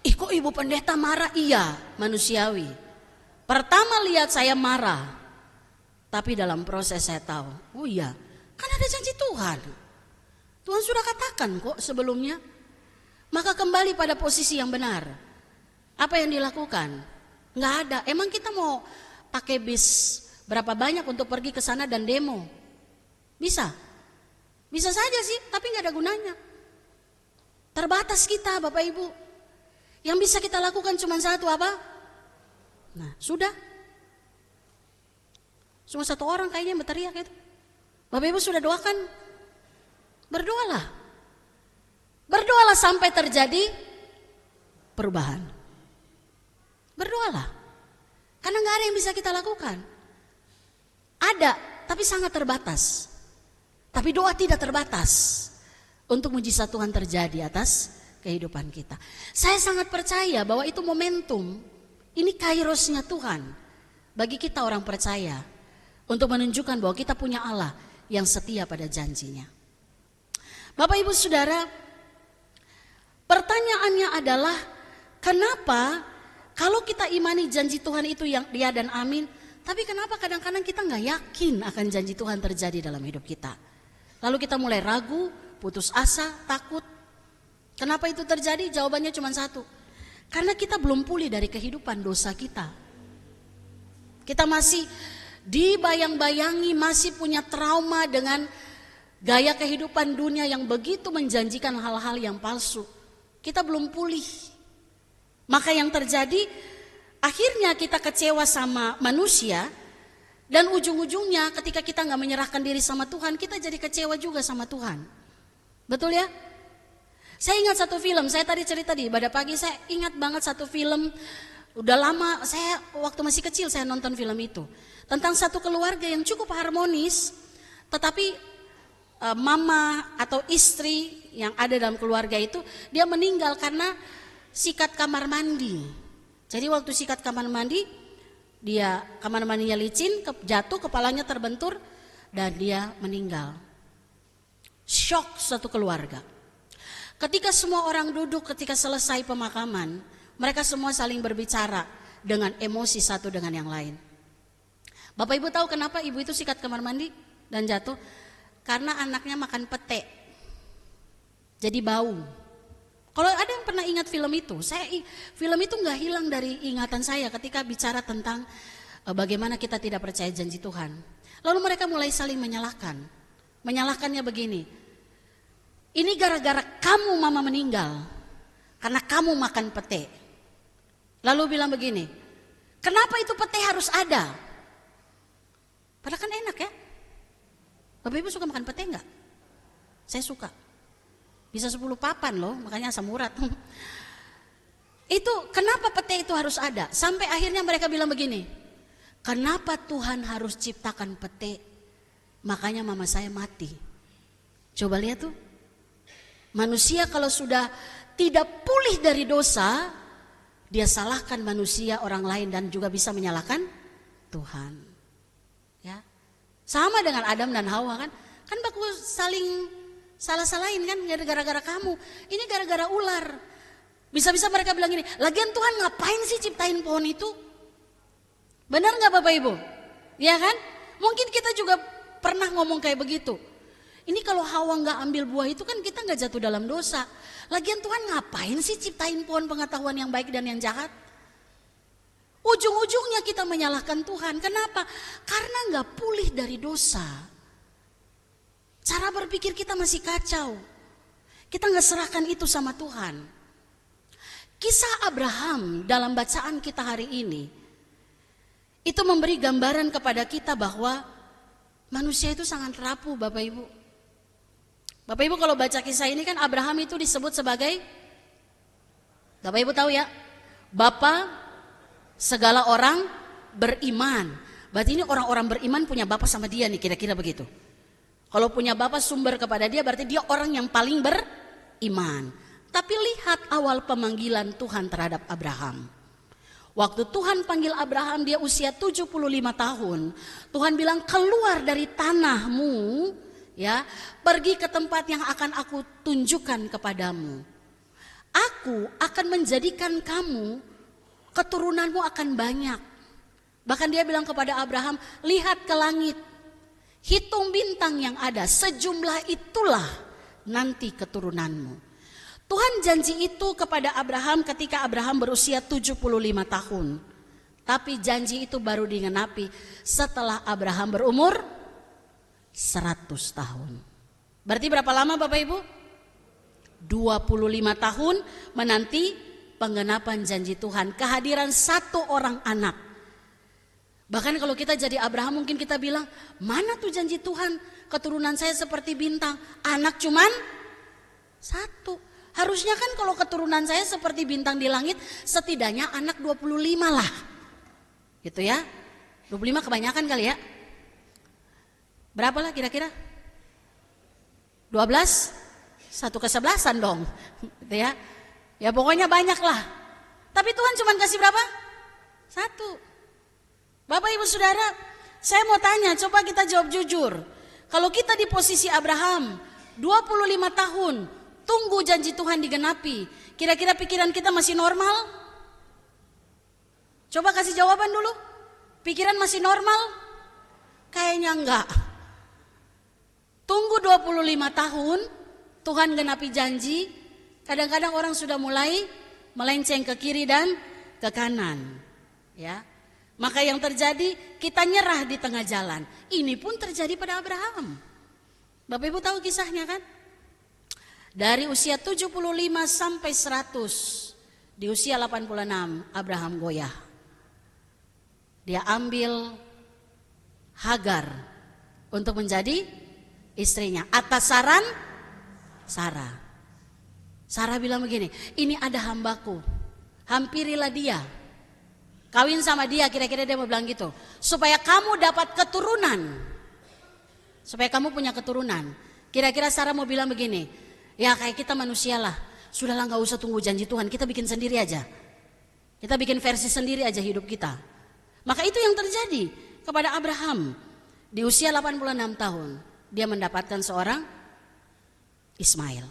B: Ih, kok Ibu Pendeta marah? Iya, manusiawi. Pertama lihat saya marah, tapi dalam proses saya tahu, oh iya, kan ada janji Tuhan. Tuhan sudah katakan kok sebelumnya. Maka kembali pada posisi yang benar. Apa yang dilakukan? Nggak ada. Emang kita mau pakai bis berapa banyak untuk pergi ke sana dan demo? Bisa? Bisa saja sih, tapi nggak ada gunanya. Terbatas kita, Bapak Ibu. Yang bisa kita lakukan cuma satu, apa? Nah, sudah. Cuma satu orang kayaknya yang berteriak itu. Bapak Ibu sudah doakan? Berdoalah. Berdoalah sampai terjadi perubahan. Berdoalah. Karena nggak ada yang bisa kita lakukan. Ada, tapi sangat terbatas. Tapi doa tidak terbatas untuk mujizat Tuhan terjadi atas kehidupan kita. Saya sangat percaya bahwa itu momentum. Ini kairosnya Tuhan bagi kita orang percaya untuk menunjukkan bahwa kita punya Allah yang setia pada janjinya. Bapak Ibu Saudara, pertanyaannya adalah kenapa kalau kita imani janji Tuhan itu yang dia dan amin, tapi kenapa kadang-kadang kita nggak yakin akan janji Tuhan terjadi dalam hidup kita? Lalu kita mulai ragu, putus asa, takut. Kenapa itu terjadi? Jawabannya cuma satu. Karena kita belum pulih dari kehidupan dosa kita. Kita masih dibayang-bayangi, masih punya trauma dengan gaya kehidupan dunia yang begitu menjanjikan hal-hal yang palsu. Kita belum pulih. Maka yang terjadi, akhirnya kita kecewa sama manusia. Dan ujung-ujungnya ketika kita gak menyerahkan diri sama Tuhan, kita jadi kecewa juga sama Tuhan. Betul ya? Saya ingat satu film, saya tadi cerita di ibadah pagi, saya ingat banget satu film. Udah lama, saya waktu masih kecil saya nonton film itu. Tentang satu keluarga yang cukup harmonis, tetapi mama atau istri yang ada dalam keluarga itu, dia meninggal karena sikat kamar mandi. Jadi waktu sikat kamar mandi, dia kamar mandinya licin, jatuh, kepalanya terbentur, dan dia meninggal. Shock satu keluarga. Ketika semua orang duduk, ketika selesai pemakaman, mereka semua saling berbicara dengan emosi satu dengan yang lain. Bapak Ibu tahu kenapa ibu itu sikat kamar mandi dan jatuh? Karena anaknya makan pete, jadi bau. Kalau ada yang pernah ingat film itu, film itu nggak hilang dari ingatan saya ketika bicara tentang bagaimana kita tidak percaya janji Tuhan. Lalu mereka mulai saling menyalahkan. Menyalahkannya begini, ini gara-gara kamu mama meninggal, karena kamu makan pete. Lalu bilang begini, kenapa itu pete harus ada? Padahal kan enak ya. Bapak Ibu suka makan pete enggak? Saya suka. Bisa 10 papan loh, makanya asam urat. Itu kenapa pete itu harus ada? Sampai akhirnya mereka bilang begini, kenapa Tuhan harus ciptakan pete? Makanya mama saya mati. Coba lihat tuh. Manusia kalau sudah tidak pulih dari dosa, dia salahkan manusia, orang lain, dan juga bisa menyalahkan Tuhan. Ya, sama dengan Adam dan Hawa kan baku saling salah-salahin kan, gara-gara kamu. Ini gara-gara ular. Bisa-bisa mereka bilang gini, lagian Tuhan ngapain sih ciptain pohon itu? Benar gak Bapak Ibu? Ya kan? Mungkin kita juga pernah ngomong kayak begitu. Ini kalau Hawa gak ambil buah itu kan kita gak jatuh dalam dosa. Lagian Tuhan ngapain sih ciptain pohon pengetahuan yang baik dan yang jahat? Ujung-ujungnya kita menyalahkan Tuhan. Kenapa? Karena gak pulih dari dosa. Cara berpikir kita masih kacau. Kita gak serahkan itu sama Tuhan. Kisah Abraham dalam bacaan kita hari ini, itu memberi gambaran kepada kita bahwa manusia itu sangat rapuh Bapak Ibu. Bapak Ibu kalau baca kisah ini kan Abraham itu disebut sebagai, Bapak Ibu tahu ya, Bapa segala orang beriman. Berarti ini orang-orang beriman punya Bapa sama dia nih, kira-kira begitu. Kalau punya Bapa sumber kepada dia, berarti dia orang yang paling beriman. Tapi lihat awal pemanggilan Tuhan terhadap Abraham. Waktu Tuhan panggil Abraham, dia usia 75 tahun. Tuhan bilang, keluar dari tanahmu, ya, pergi ke tempat yang akan aku tunjukkan kepadamu. Aku akan menjadikan kamu, keturunanmu akan banyak. Bahkan dia bilang kepada Abraham, lihat ke langit, hitung bintang yang ada, sejumlah itulah nanti keturunanmu. Tuhan janji itu kepada Abraham ketika Abraham berusia 75 tahun. Tapi janji itu baru digenapi setelah Abraham berumur 100 tahun. Berarti berapa lama Bapak Ibu? 25 tahun menanti penggenapan janji Tuhan. Kehadiran satu orang anak. Bahkan kalau kita jadi Abraham mungkin kita bilang, mana tuh janji Tuhan? Keturunan saya seperti bintang, anak cuman satu. Harusnya kan kalau keturunan saya seperti bintang di langit, setidaknya anak 25 lah. Gitu ya. 25 kebanyakan kali ya. Berapa lah kira-kira? 12? 1/11 dong. Gitu ya. Ya pokoknya banyak lah. Tapi Tuhan cuma kasih berapa? 1. Bapak Ibu Saudara, saya mau tanya, coba kita jawab jujur. Kalau kita di posisi Abraham, 25 tahun, tunggu janji Tuhan digenapi. Kira-kira pikiran kita masih normal? Coba kasih jawaban dulu. Pikiran masih normal? Kayaknya enggak. Tunggu 25 tahun, Tuhan genapi janji. Kadang-kadang orang sudah mulai melenceng ke kiri dan ke kanan. Ya. Maka yang terjadi, kita nyerah di tengah jalan. Ini pun terjadi pada Abraham. Bapak Ibu tahu kisahnya kan? Dari usia 75 sampai 100, di usia 86 Abraham goyah. Dia ambil Hagar untuk menjadi istrinya atas saran Sarah. Sarah bilang begini, ini ada hambaku, hampirilah dia. Kawin sama dia, kira-kira dia mau bilang gitu. Supaya kamu dapat keturunan. Supaya kamu punya keturunan. Kira-kira Sarah mau bilang begini, ya kayak kita manusia lah, sudahlah gak usah tunggu janji Tuhan, kita bikin sendiri aja. Kita bikin versi sendiri aja hidup kita. Maka itu yang terjadi kepada Abraham. Di usia 86 tahun, dia mendapatkan seorang Ismail.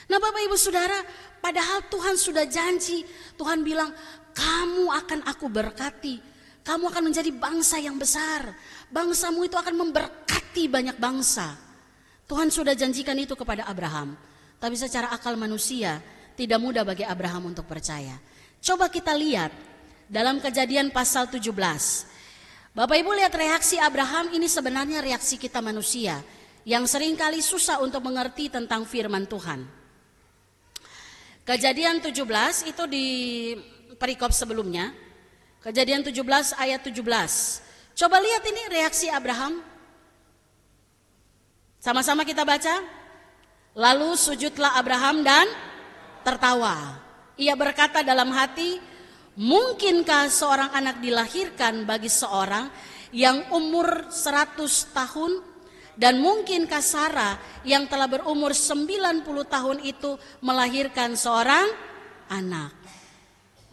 B: Nah Bapak Ibu Saudara, padahal Tuhan sudah janji, Tuhan bilang, kamu akan aku berkati, kamu akan menjadi bangsa yang besar, bangsamu itu akan memberkati banyak bangsa. Tuhan sudah janjikan itu kepada Abraham. Tapi secara akal manusia tidak mudah bagi Abraham untuk percaya. Coba kita lihat dalam Kejadian pasal 17. Bapak Ibu lihat reaksi Abraham, ini sebenarnya reaksi kita manusia yang seringkali susah untuk mengerti tentang firman Tuhan. Kejadian 17 itu di perikop sebelumnya. Kejadian 17 ayat 17. Coba lihat ini reaksi Abraham. Sama-sama kita baca. Lalu sujudlah Abraham dan tertawa. Ia berkata dalam hati, mungkinkah seorang anak dilahirkan bagi seorang yang umur 100 tahun? Dan mungkinkah Sarah yang telah berumur 90 tahun itu melahirkan seorang anak?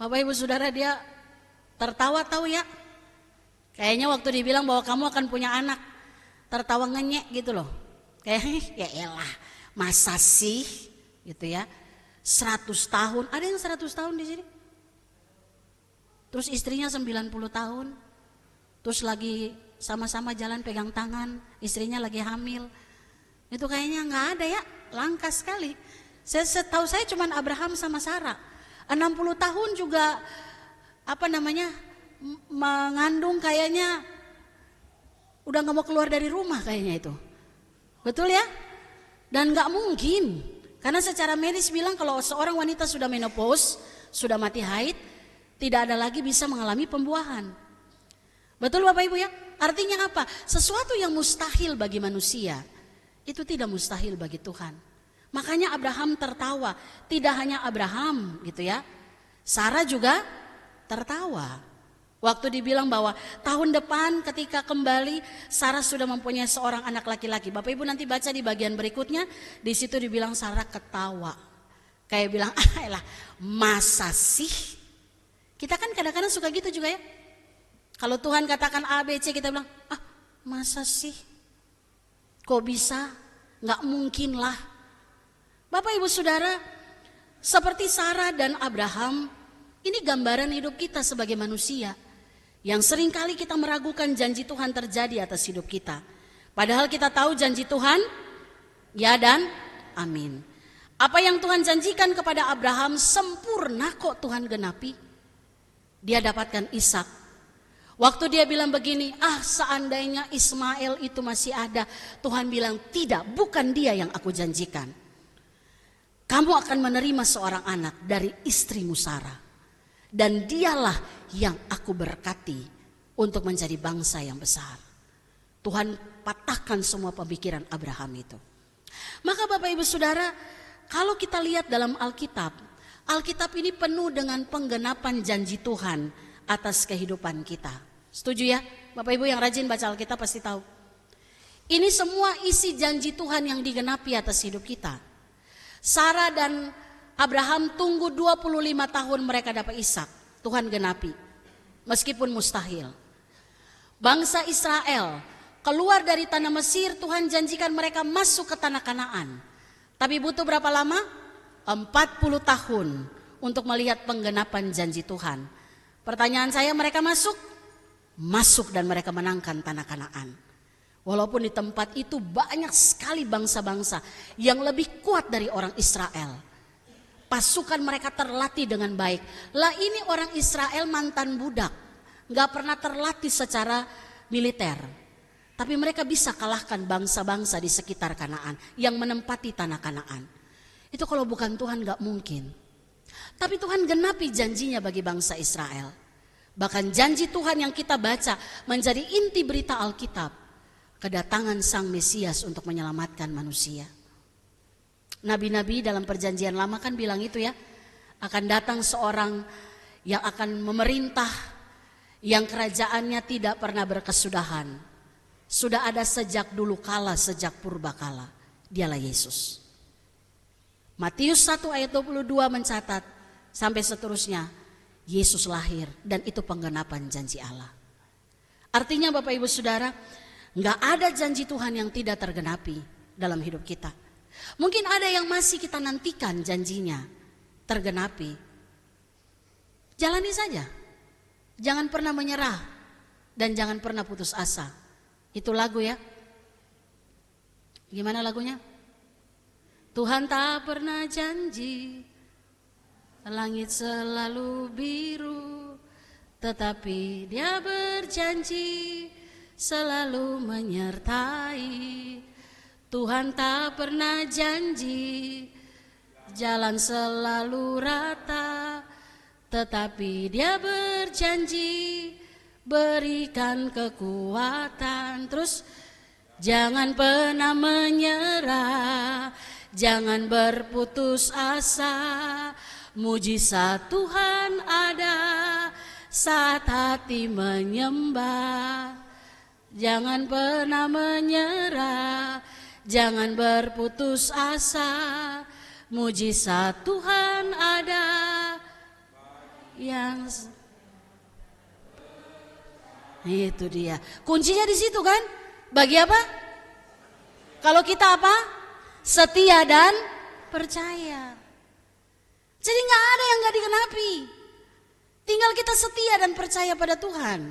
B: Bapak Ibu Saudara, dia tertawa tahu ya? Kayaknya waktu dibilang bahwa kamu akan punya anak, tertawa ngenyek gitu loh. Kayak ya elah, masa sih gitu ya. 100 tahun, ada yang 100 tahun di sini? Terus istrinya 90 tahun. Terus lagi sama-sama jalan pegang tangan, istrinya lagi hamil. Itu kayaknya nggak ada ya, langka sekali. Setahu saya cuma Abraham sama Sarah. 60 tahun juga mengandung kayaknya udah nggak mau keluar dari rumah kayaknya itu. Betul ya? Dan nggak mungkin, karena secara medis bilang kalau seorang wanita sudah menopause, sudah mati haid, tidak ada lagi bisa mengalami pembuahan. Betul Bapak Ibu ya? Artinya apa? Sesuatu yang mustahil bagi manusia, itu tidak mustahil bagi Tuhan. Makanya Abraham tertawa. Tidak hanya Abraham gitu ya, Sarah juga tertawa. Waktu dibilang bahwa tahun depan ketika kembali Sarah sudah mempunyai seorang anak laki-laki. Bapak Ibu nanti baca di bagian berikutnya, di situ dibilang Sarah ketawa. Kayak bilang, elah masa sih? Kita kan kadang-kadang suka gitu juga ya. Kalau Tuhan katakan A, B, C, kita bilang, masa sih? Kok bisa? Nggak mungkin lah. Bapak Ibu Saudara, seperti Sarah dan Abraham, ini gambaran hidup kita sebagai manusia. Yang seringkali kita meragukan janji Tuhan terjadi atas hidup kita. Padahal kita tahu janji Tuhan, ya dan amin. Apa yang Tuhan janjikan kepada Abraham sempurna kok Tuhan genapi. Dia dapatkan Ishak. Waktu dia bilang begini, seandainya Ismail itu masih ada. Tuhan bilang, tidak, bukan dia yang aku janjikan. Kamu akan menerima seorang anak dari istrimu Sarah. Dan dialah yang aku berkati untuk menjadi bangsa yang besar. Tuhan patahkan semua pemikiran Abraham itu. Maka Bapak Ibu Saudara, kalau kita lihat dalam Alkitab, Alkitab ini penuh dengan penggenapan janji Tuhan atas kehidupan kita. Setuju ya? Bapak Ibu yang rajin baca Alkitab pasti tahu. Ini semua isi janji Tuhan yang digenapi atas hidup kita. Sarah dan Abraham tunggu 25 tahun mereka dapat Ishak. Tuhan genapi. Meskipun mustahil. Bangsa Israel keluar dari tanah Mesir, Tuhan janjikan mereka masuk ke tanah Kanaan. Tapi butuh berapa lama? 40 tahun untuk melihat penggenapan janji Tuhan. Pertanyaan saya, mereka masuk? Masuk dan mereka menangkan tanah Kanaan. Walaupun di tempat itu banyak sekali bangsa-bangsa yang lebih kuat dari orang Israel. Pasukan mereka terlatih dengan baik. Lah ini orang Israel mantan budak. Gak pernah terlatih secara militer. Tapi mereka bisa kalahkan bangsa-bangsa di sekitar Kanaan yang menempati tanah Kanaan. Itu kalau bukan Tuhan gak mungkin. Tapi Tuhan genapi janjinya bagi bangsa Israel. Bahkan janji Tuhan yang kita baca menjadi inti berita Alkitab. Kedatangan Sang Mesias untuk menyelamatkan manusia. Nabi-nabi dalam perjanjian lama kan bilang itu ya. Akan datang seorang yang akan memerintah, yang kerajaannya tidak pernah berkesudahan. Sudah ada sejak dulu kala, sejak purba kala. Dialah Yesus. Matius 1 ayat 22 mencatat sampai seterusnya, Yesus lahir dan itu penggenapan janji Allah. Artinya Bapak Ibu Saudara, gak ada janji Tuhan yang tidak tergenapi dalam hidup kita. Mungkin ada yang masih kita nantikan janjinya tergenapi. Jalani saja. Jangan pernah menyerah dan jangan pernah putus asa. Itu lagu ya. Gimana lagunya? Tuhan tak pernah janji langit selalu biru, tetapi Dia berjanji selalu menyertai. Tuhan tak pernah janji jalan selalu rata, tetapi Dia berjanji berikan kekuatan. Terus jangan pernah menyerah, jangan berputus asa. Mujizat Tuhan ada saat hati menyembah. Jangan pernah menyerah, jangan berputus asa. Mujizat Tuhan ada yang itu dia. Kuncinya di situ kan? Bagi apa? Kalau kita apa? Setia dan percaya. Jadi gak ada yang gak digenapi. Tinggal kita setia dan percaya pada Tuhan.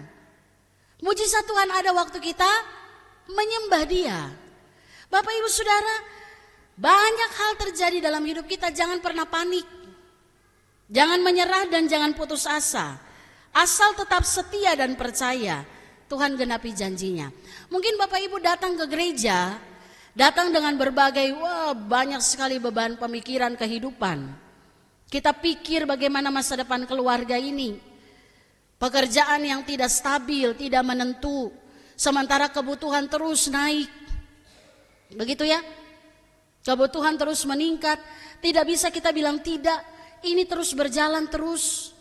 B: Mujizat Tuhan ada waktu kita menyembah Dia. Bapak Ibu Saudara, banyak hal terjadi dalam hidup kita. Jangan pernah panik. Jangan menyerah dan jangan putus asa. Asal tetap setia dan percaya, Tuhan genapi janjinya. Mungkin Bapak Ibu datang ke gereja, datang dengan berbagai banyak sekali beban pemikiran kehidupan. Kita pikir bagaimana masa depan keluarga ini. Pekerjaan yang tidak stabil, tidak menentu. Sementara kebutuhan terus naik. Begitu ya? Kebutuhan terus meningkat. Tidak bisa kita bilang tidak. Ini terus berjalan terus.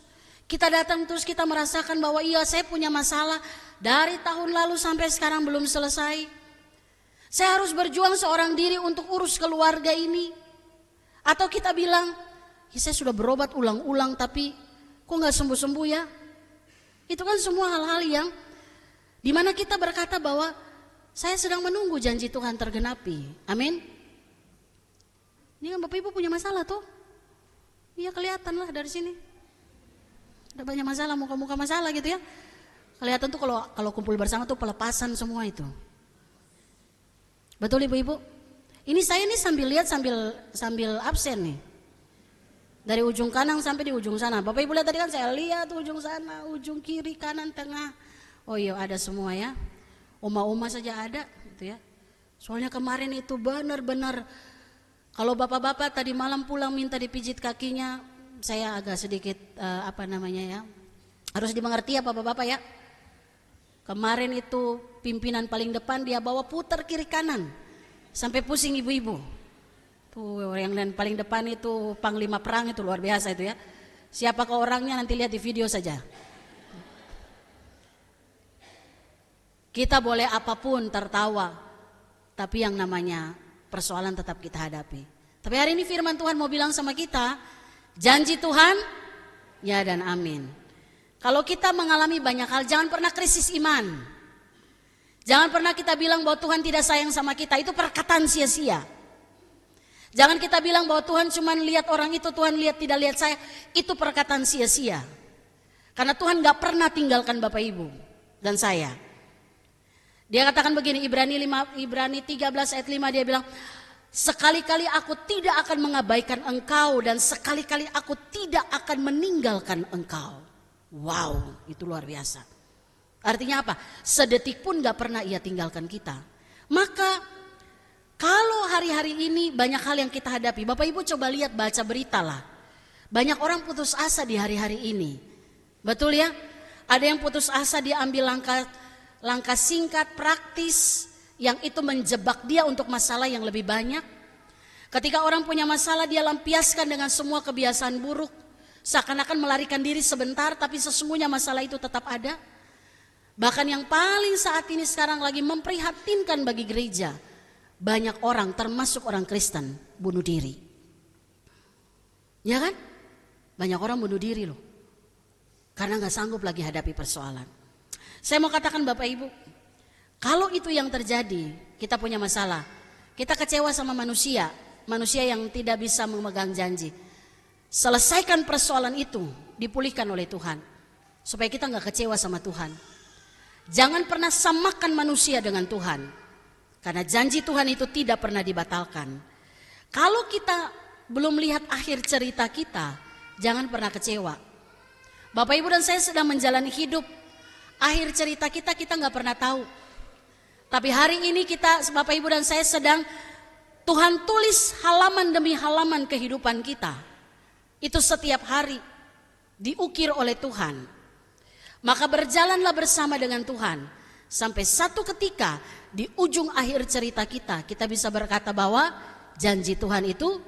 B: Kita datang terus kita merasakan bahwa iya saya punya masalah. Dari tahun lalu sampai sekarang belum selesai. Saya harus berjuang seorang diri untuk urus keluarga ini. Atau kita bilang, ya saya sudah berobat ulang-ulang tapi kok nggak sembuh-sembuh ya. Itu kan semua hal-hal yang dimana kita berkata bahwa saya sedang menunggu janji Tuhan tergenapi. Amin. Ini kan Bapak Ibu punya masalah tuh. Iya kelihatan lah dari sini. Ada banyak masalah, muka-muka masalah gitu ya. Kelihatan tuh kalau kumpul bersama tuh pelepasan semua itu. Betul Ibu-ibu? Ini saya nih sambil lihat sambil absen nih. Dari ujung kanan sampai di ujung sana. Bapak Ibu lihat tadi kan saya lihat ujung sana, ujung kiri, kanan, tengah. Oh iya ada semua ya. Oma-oma saja ada gitu ya. Soalnya kemarin itu benar-benar kalau bapak-bapak tadi malam pulang minta dipijit kakinya, saya agak sedikit harus dimengerti ya bapak-bapak ya. Kemarin itu pimpinan paling depan dia bawa putar kiri kanan sampai pusing ibu-ibu. Tuh yang paling depan itu panglima perang itu luar biasa itu ya. Siapakah orangnya nanti lihat di video saja. Kita boleh apapun tertawa, tapi yang namanya persoalan tetap kita hadapi. Tapi hari ini firman Tuhan mau bilang sama kita, janji Tuhan, ya dan amin. Kalau kita mengalami banyak hal, jangan pernah krisis iman. Jangan pernah kita bilang bahwa Tuhan tidak sayang sama kita, itu perkataan sia-sia. Jangan kita bilang bahwa Tuhan cuma lihat orang itu, Tuhan lihat tidak lihat saya, itu perkataan sia-sia. Karena Tuhan gak pernah tinggalkan Bapak Ibu dan saya. Dia katakan begini, Ibrani 13 ayat 5 dia bilang, sekali-kali aku tidak akan mengabaikan engkau dan sekali-kali aku tidak akan meninggalkan engkau. Wow, itu luar biasa. Artinya apa? Sedetik pun gak pernah ia tinggalkan kita. Maka kalau hari-hari ini banyak hal yang kita hadapi, Bapak Ibu coba lihat baca berita lah. Banyak orang putus asa di hari-hari ini. Betul ya? Ada yang putus asa dia ambil langkah singkat, praktis, yang itu menjebak dia untuk masalah yang lebih banyak. Ketika orang punya masalah, dia lampiaskan dengan semua kebiasaan buruk. Seakan-akan melarikan diri sebentar, tapi sesungguhnya masalah itu tetap ada. Bahkan yang paling saat ini sekarang lagi memprihatinkan bagi gereja, banyak orang termasuk orang Kristen bunuh diri. Ya kan? Banyak orang bunuh diri loh. Karena gak sanggup lagi hadapi persoalan. Saya mau katakan Bapak Ibu, kalau itu yang terjadi, kita punya masalah. Kita kecewa sama manusia yang tidak bisa memegang janji. Selesaikan persoalan itu, dipulihkan oleh Tuhan. Supaya kita gak kecewa sama Tuhan. Jangan pernah samakan manusia dengan Tuhan. Karena janji Tuhan itu tidak pernah dibatalkan. Kalau kita belum lihat akhir cerita kita, jangan pernah kecewa. Bapak Ibu dan saya sedang menjalani hidup. Akhir cerita kita gak pernah tahu. Tapi hari ini kita, Bapak Ibu dan saya sedang, Tuhan tulis halaman demi halaman kehidupan kita. Itu setiap hari diukir oleh Tuhan. Maka berjalanlah bersama dengan Tuhan. Sampai satu ketika di ujung akhir cerita kita bisa berkata bahwa janji Tuhan itu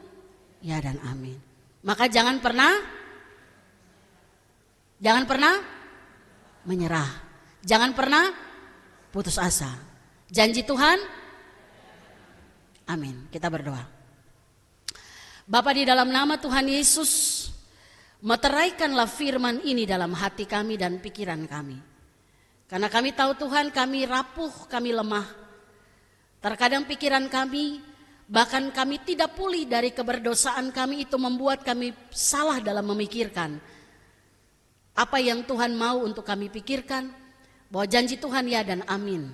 B: ya dan amin. Maka jangan pernah menyerah. Jangan pernah putus asa. Janji Tuhan, amin. Kita berdoa. Bapa, di dalam nama Tuhan Yesus, meteraikanlah firman ini dalam hati kami dan pikiran kami. Karena kami tahu Tuhan, kami rapuh, kami lemah. Terkadang pikiran kami, bahkan kami tidak pulih dari keberdosaan kami, itu membuat kami salah dalam memikirkan apa yang Tuhan mau untuk kami pikirkan, bahwa janji Tuhan ya dan amin.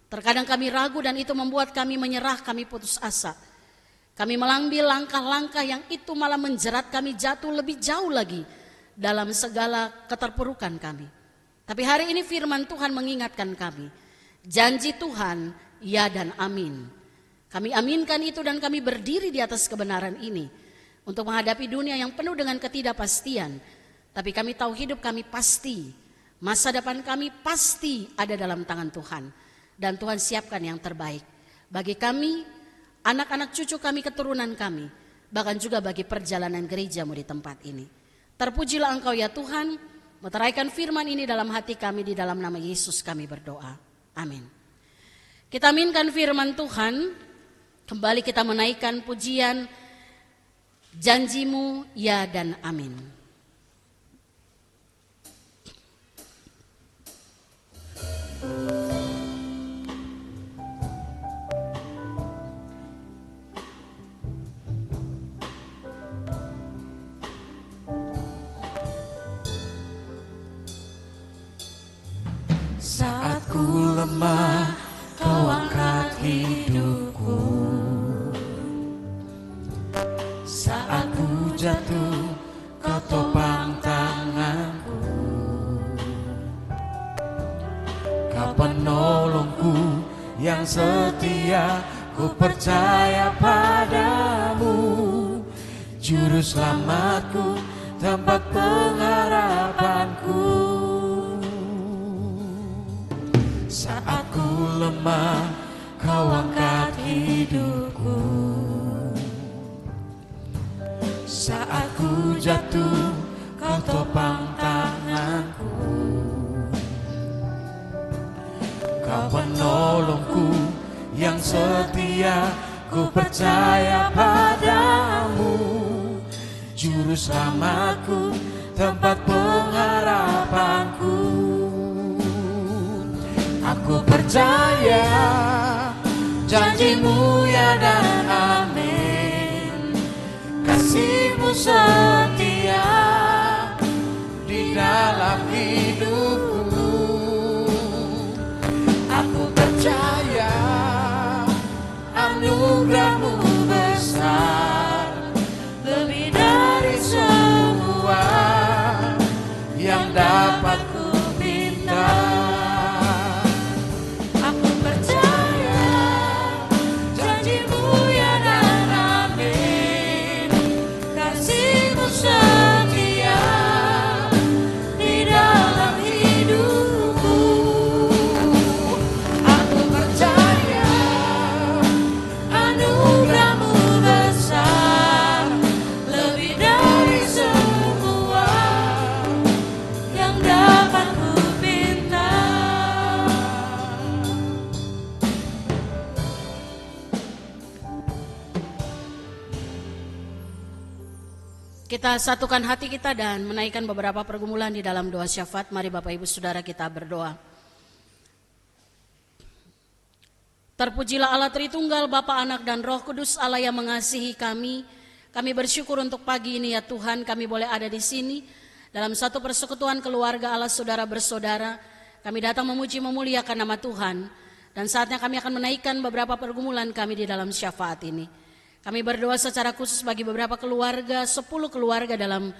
B: Terkadang kami ragu dan itu membuat kami menyerah, kami putus asa. Kami mengambil langkah-langkah yang itu malah menjerat kami jatuh lebih jauh lagi dalam segala keterpurukan kami. Tapi hari ini firman Tuhan mengingatkan kami, janji Tuhan ya dan amin. Kami aminkan itu dan kami berdiri di atas kebenaran ini untuk menghadapi dunia yang penuh dengan ketidakpastian. Tapi kami tahu hidup kami pasti, masa depan kami pasti ada dalam tangan Tuhan. Dan Tuhan siapkan yang terbaik bagi kami, anak-anak cucu kami, keturunan kami, bahkan juga bagi perjalanan gerejamu di tempat ini. Terpujilah Engkau ya Tuhan, meteraikan firman ini dalam hati kami, di dalam nama Yesus kami berdoa. Amin. Kita aminkan firman Tuhan, kembali kita menaikkan pujian Janji-Mu ya dan amin.
C: Saat ku lemah, Kau angkat hidupku. Saat ku jatuh, Kau topang tanganku. Kau penolongku yang setia, ku percaya padamu. Juru selamatku, tempat pengharapanku. Saat ku lemah, Kau angkat hidupku. Saat ku jatuh, Kau topang tanganku. Kau penolongku yang setia, ku percaya padamu. Juru selamatku, tempat pengharapanku. Aku percaya janji-Mu ya dan amin. Kasih-Mu setia di dalam hidupku. Aku percaya anugerah-Mu besar, lebih dari semua yang dapat ku minta.
B: Kita satukan hati kita dan menaikkan beberapa pergumulan di dalam doa syafaat. Mari Bapak Ibu Saudara kita berdoa. Terpujilah Allah Tritunggal, Bapa, Anak, dan Roh Kudus, Allah yang mengasihi kami. Kami bersyukur untuk pagi ini ya Tuhan, kami boleh ada di sini dalam satu persekutuan keluarga Allah saudara bersaudara. Kami datang memuji memuliakan nama Tuhan, dan saatnya kami akan menaikkan beberapa pergumulan kami di dalam syafaat ini. Kami berdoa secara khusus bagi beberapa keluarga, 10 keluarga dalam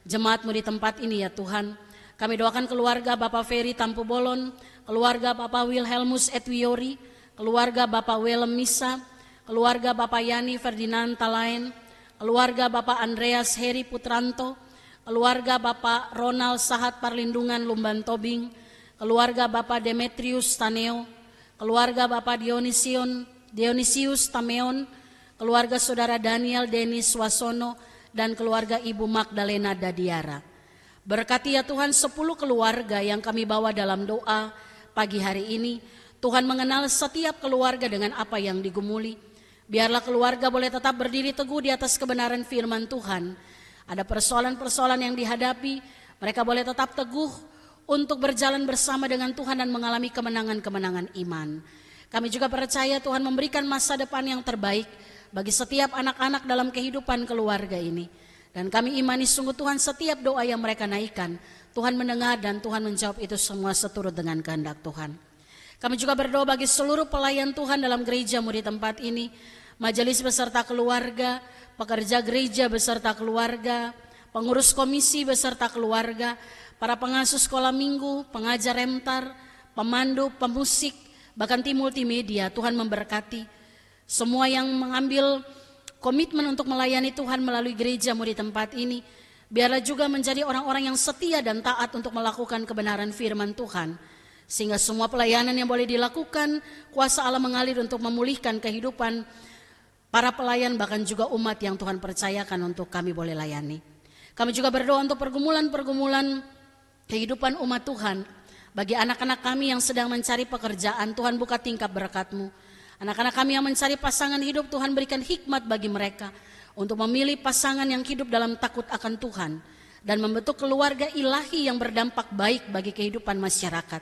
B: jemaat-Mu di tempat ini ya Tuhan. Kami doakan keluarga Bapak Ferry Tampu Bolon, keluarga Bapak Wilhelmus Etwiori, keluarga Bapak Willem Misa, keluarga Bapak Yani Ferdinand Talaen, keluarga Bapak Andreas Heri Putranto, keluarga Bapak Ronald Sahat Parlindungan Lumban Tobing, keluarga Bapak Demetrius Taneo, keluarga Bapak Dionisius Tameon, keluarga Saudara Daniel Denis Wasono, dan keluarga Ibu Magdalena Dadiara. Berkati ya Tuhan 10 keluarga yang kami bawa dalam doa pagi hari ini. Tuhan mengenal setiap keluarga dengan apa yang digumuli. Biarlah keluarga boleh tetap berdiri teguh di atas kebenaran firman Tuhan. Ada persoalan-persoalan yang dihadapi, mereka boleh tetap teguh untuk berjalan bersama dengan Tuhan dan mengalami kemenangan-kemenangan iman. Kami juga percaya Tuhan memberikan masa depan yang terbaik bagi setiap anak-anak dalam kehidupan keluarga ini. Dan kami imani sungguh Tuhan setiap doa yang mereka naikkan, Tuhan mendengar dan Tuhan menjawab itu semua seturut dengan kehendak Tuhan. Kami juga berdoa bagi seluruh pelayan Tuhan dalam gereja-Mu di tempat ini, majelis beserta keluarga, pekerja gereja beserta keluarga, pengurus komisi beserta keluarga, para pengasuh sekolah minggu, pengajar remtar, pemandu, pemusik, bahkan tim multimedia. Tuhan memberkati semua yang mengambil komitmen untuk melayani Tuhan melalui gereja-Mu di tempat ini. Biarlah juga menjadi orang-orang yang setia dan taat untuk melakukan kebenaran firman Tuhan. Sehingga semua pelayanan yang boleh dilakukan, kuasa Allah mengalir untuk memulihkan kehidupan para pelayan, bahkan juga umat yang Tuhan percayakan untuk kami boleh layani. Kami juga berdoa untuk pergumulan-pergumulan kehidupan umat Tuhan. Bagi anak-anak kami yang sedang mencari pekerjaan, Tuhan buka tingkap berkat-Mu. Anak-anak kami yang mencari pasangan hidup, Tuhan berikan hikmat bagi mereka untuk memilih pasangan yang hidup dalam takut akan Tuhan dan membentuk keluarga ilahi yang berdampak baik bagi kehidupan masyarakat.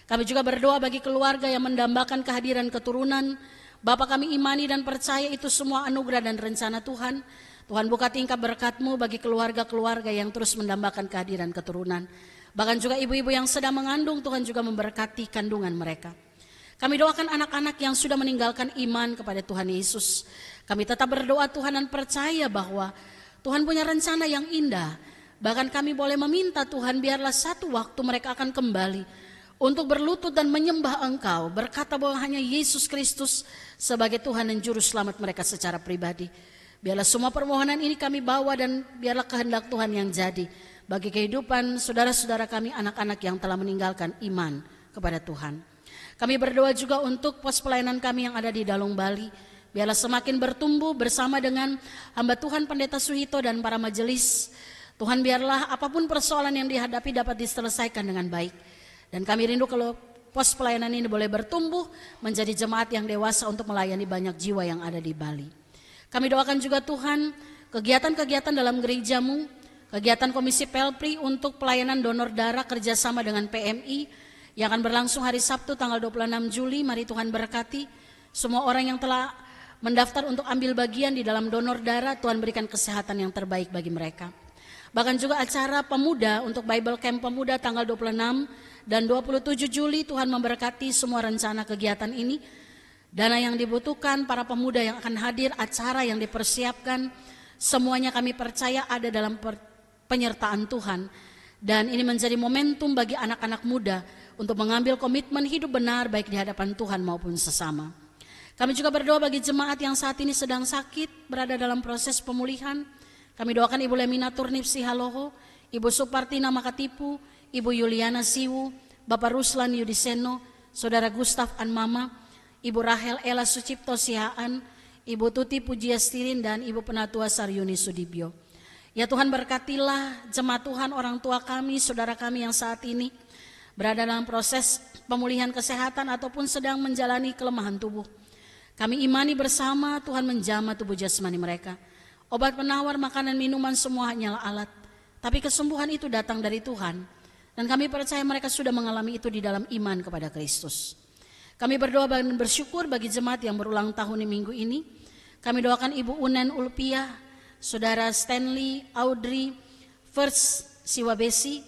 B: Kami juga berdoa bagi keluarga yang mendambakan kehadiran keturunan. Bapa, kami imani dan percaya itu semua anugerah dan rencana Tuhan. Tuhan buka tingkap berkat-Mu bagi keluarga-keluarga yang terus mendambakan kehadiran keturunan. Bahkan juga ibu-ibu yang sedang mengandung, Tuhan juga memberkati kandungan mereka. Kami doakan anak-anak yang sudah meninggalkan iman kepada Tuhan Yesus. Kami tetap berdoa Tuhan dan percaya bahwa Tuhan punya rencana yang indah. Bahkan kami boleh meminta Tuhan biarlah satu waktu mereka akan kembali untuk berlutut dan menyembah Engkau, berkata bahwa hanya Yesus Kristus sebagai Tuhan dan Juru Selamat mereka secara pribadi. Biarlah semua permohonan ini kami bawa dan biarlah kehendak Tuhan yang jadi bagi kehidupan saudara-saudara kami, anak-anak yang telah meninggalkan iman kepada Tuhan. Kami berdoa juga untuk pos pelayanan kami yang ada di Dalung Bali. Biarlah semakin bertumbuh bersama dengan hamba Tuhan Pendeta Suhito dan para majelis. Tuhan, biarlah apapun persoalan yang dihadapi dapat diselesaikan dengan baik. Dan kami rindu kalau pos pelayanan ini boleh bertumbuh menjadi jemaat yang dewasa untuk melayani banyak jiwa yang ada di Bali. Kami doakan juga Tuhan kegiatan-kegiatan dalam gereja-Mu, kegiatan Komisi Pelpri untuk pelayanan donor darah kerjasama dengan PMI yang akan berlangsung hari Sabtu tanggal 26 Juli. Mari Tuhan berkati semua orang yang telah mendaftar untuk ambil bagian di dalam donor darah. Tuhan berikan kesehatan yang terbaik bagi mereka. Bahkan juga acara pemuda untuk Bible Camp Pemuda tanggal 26 dan 27 Juli, Tuhan memberkati semua rencana kegiatan ini. Dana yang dibutuhkan, para pemuda yang akan hadir, acara yang dipersiapkan, semuanya kami percaya ada dalam penyertaan Tuhan. Dan ini menjadi momentum bagi anak-anak muda untuk mengambil komitmen hidup benar baik di hadapan Tuhan maupun sesama. Kami juga berdoa bagi jemaat yang saat ini sedang sakit, berada dalam proses pemulihan. Kami doakan Ibu Lemina Turnip Sihaloho, Ibu Supartina Makatipu, Ibu Yuliana Siwu, Bapak Ruslan Yudiseno, Saudara Gustaf Anmama, Ibu Rahel Ella Sucipto Sihaan, Ibu Tuti Pujiastirin, dan Ibu Penatua Saryuni Sudibyo. Ya Tuhan, berkatilah jemaat Tuhan, orang tua kami, saudara kami yang saat ini berada dalam proses pemulihan kesehatan ataupun sedang menjalani kelemahan tubuh. Kami imani bersama Tuhan menjamah tubuh jasmani mereka. Obat penawar, makanan, minuman semua hanyalah alat. Tapi kesembuhan itu datang dari Tuhan. Dan kami percaya mereka sudah mengalami itu di dalam iman kepada Kristus. Kami berdoa dan bersyukur bagi jemaat yang berulang tahun di minggu ini. Kami doakan Ibu Unen Ulpiah, Saudara Stanley Audrey First Siwabesi,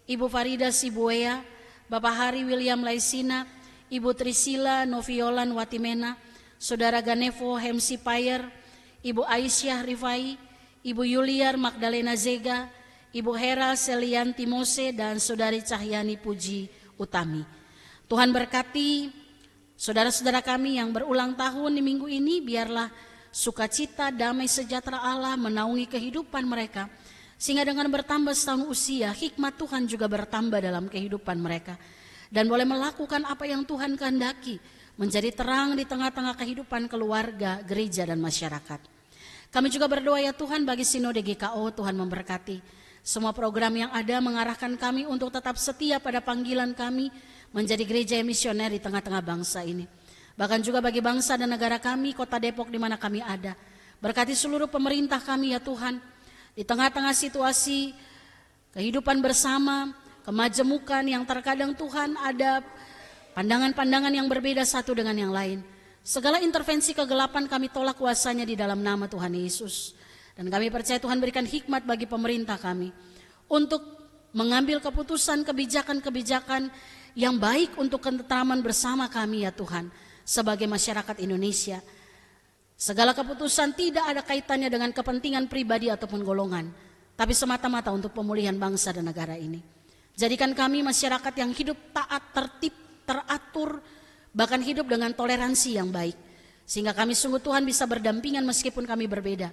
B: Ibu Farida Sibuea, Bapak Hari William Laisina, Ibu Trisila Noviolan Watimena, Saudara Ganevo Hemsi Payer, Ibu Aisyah Rifai, Ibu Yuliar Magdalena Zega, Ibu Hera Selian Timose, dan Saudari Cahyani Puji Utami. Tuhan berkati saudara-saudara kami yang berulang tahun di minggu ini, biarlah sukacita, damai sejahtera Allah menaungi kehidupan mereka. Sehingga dengan bertambah setahun usia, hikmat Tuhan juga bertambah dalam kehidupan mereka. Dan boleh melakukan apa yang Tuhan kehendaki, menjadi terang di tengah-tengah kehidupan keluarga, gereja, dan masyarakat. Kami juga berdoa ya Tuhan bagi Sinode GKO, Tuhan memberkati. Semua program yang ada mengarahkan kami untuk tetap setia pada panggilan kami, menjadi gereja yang misioner di tengah-tengah bangsa ini. Bahkan juga bagi bangsa dan negara kami, kota Depok di mana kami ada. Berkati seluruh pemerintah kami ya Tuhan. Di tengah-tengah situasi kehidupan bersama, kemajemukan yang terkadang Tuhan ada pandangan-pandangan yang berbeda satu dengan yang lain. Segala intervensi kegelapan kami tolak kuasanya di dalam nama Tuhan Yesus. Dan kami percaya Tuhan berikan hikmat bagi pemerintah kami untuk mengambil keputusan kebijakan-kebijakan yang baik untuk ketentraman bersama kami ya Tuhan sebagai masyarakat Indonesia. Segala keputusan tidak ada kaitannya dengan kepentingan pribadi ataupun golongan, tapi semata-mata untuk pemulihan bangsa dan negara ini. Jadikan kami masyarakat yang hidup taat, tertib, teratur, bahkan hidup dengan toleransi yang baik. Sehingga kami sungguh Tuhan bisa berdampingan meskipun kami berbeda.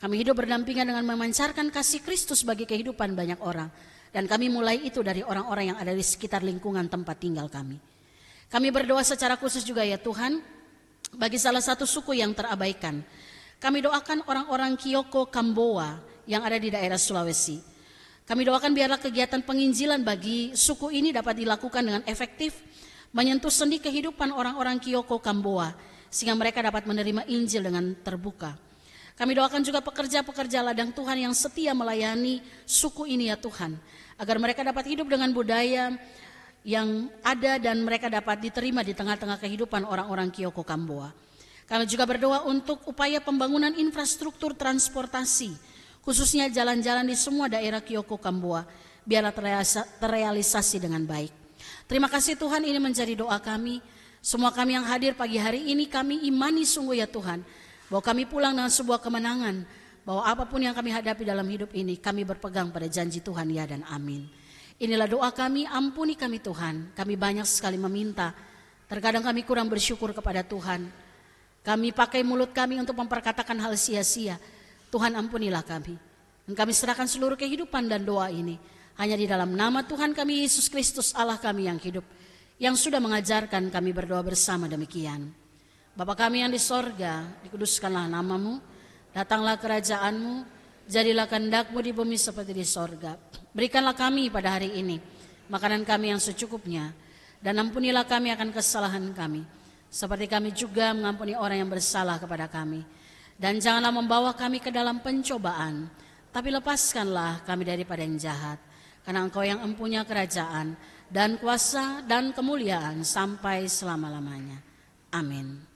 B: Kami hidup berdampingan dengan memancarkan kasih Kristus bagi kehidupan banyak orang. Dan kami mulai itu dari orang-orang yang ada di sekitar lingkungan tempat tinggal kami. Kami berdoa secara khusus juga ya Tuhan, bagi salah satu suku yang terabaikan. Kami doakan orang-orang Kyoko Kamboa yang ada di daerah Sulawesi. Kami doakan biarlah kegiatan penginjilan bagi suku ini dapat dilakukan dengan efektif, menyentuh sendi kehidupan orang-orang Kyoko Kamboa, sehingga mereka dapat menerima Injil dengan terbuka. Kami doakan juga pekerja-pekerja ladang Tuhan yang setia melayani suku ini ya Tuhan, agar mereka dapat hidup dengan budaya yang ada dan mereka dapat diterima di tengah-tengah kehidupan orang-orang Kyoko Kamboa. Kami juga berdoa untuk upaya pembangunan infrastruktur transportasi, khususnya jalan-jalan di semua daerah Kyoko Kamboa, biarlah terrealisasi dengan baik. Terima kasih Tuhan, ini menjadi doa kami. Semua kami yang hadir pagi hari ini, kami imani sungguh ya Tuhan, bahwa kami pulang dengan sebuah kemenangan, bahwa apapun yang kami hadapi dalam hidup ini, kami berpegang pada janji Tuhan ya dan amin. Inilah doa kami, ampuni kami Tuhan. Kami banyak sekali meminta, terkadang kami kurang bersyukur kepada Tuhan. Kami pakai mulut kami untuk memperkatakan hal sia-sia. Tuhan ampunilah kami. Dan kami serahkan seluruh kehidupan dan doa ini hanya di dalam nama Tuhan kami Yesus Kristus Allah kami yang hidup, yang sudah mengajarkan kami berdoa bersama demikian. Bapa kami yang di sorga, dikuduskanlah namamu, datanglah kerajaanmu, jadilah kehendak-Mu di bumi seperti di sorga. Berikanlah kami pada hari ini makanan kami yang secukupnya, dan ampunilah kami akan kesalahan kami, seperti kami juga mengampuni orang yang bersalah kepada kami. Dan janganlah membawa kami ke dalam pencobaan, tapi lepaskanlah kami daripada yang jahat. Karena Engkau yang empunya kerajaan dan kuasa dan kemuliaan sampai selama-lamanya. Amin.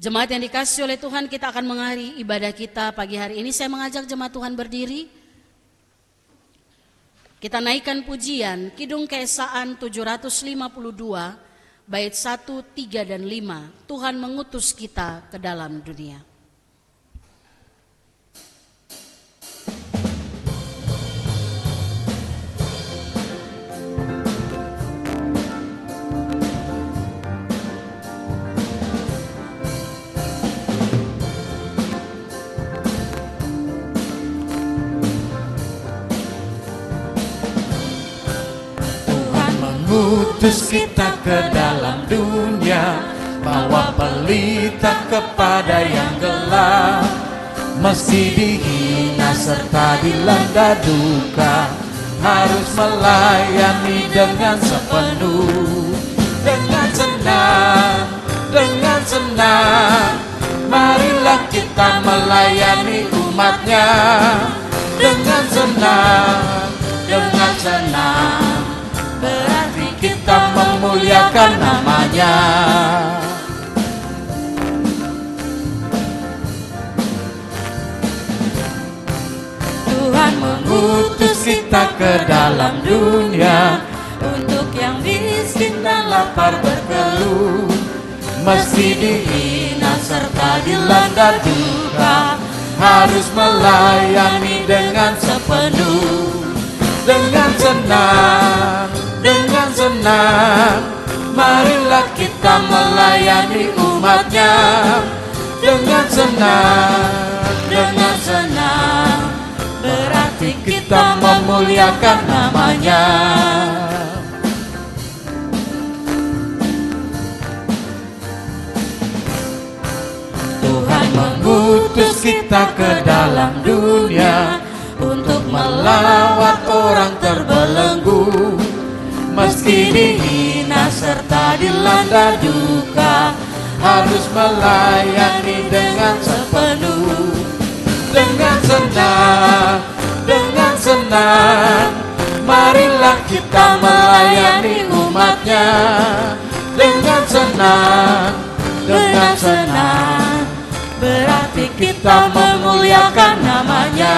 B: Jemaat yang dikasihi oleh Tuhan, kita akan mengakhiri ibadah kita pagi hari ini. Saya mengajak jemaat Tuhan berdiri. Kita naikkan pujian Kidung Keesaan 752, bait 1, 3, dan 5. Tuhan mengutus kita ke dalam dunia.
C: Utus kita ke dalam dunia, bawa pelita kepada yang gelap, meski dihina serta dilanda duka, harus melayani dengan sepenuh. Dengan senang, marilah kita melayani umatnya. Dengan senang, berarti kita memuliakan namanya. Tuhan mengutus kita ke dalam dunia, untuk yang miskin dan lapar berkeluh, meski dihina serta dilanda duka, harus melayani dengan sepenuh. Dengan senang, marilah kita melayani umatnya. Dengan senang, berarti kita memuliakan namanya. Tuhan mengutus kita ke dalam dunia, untuk melawat orang terbelenggu, meski dihina serta dilanda duka, harus melayani dengan sepenuh. Dengan senang, marilah kita melayani umatnya. Dengan senang, berarti kita memuliakan namanya.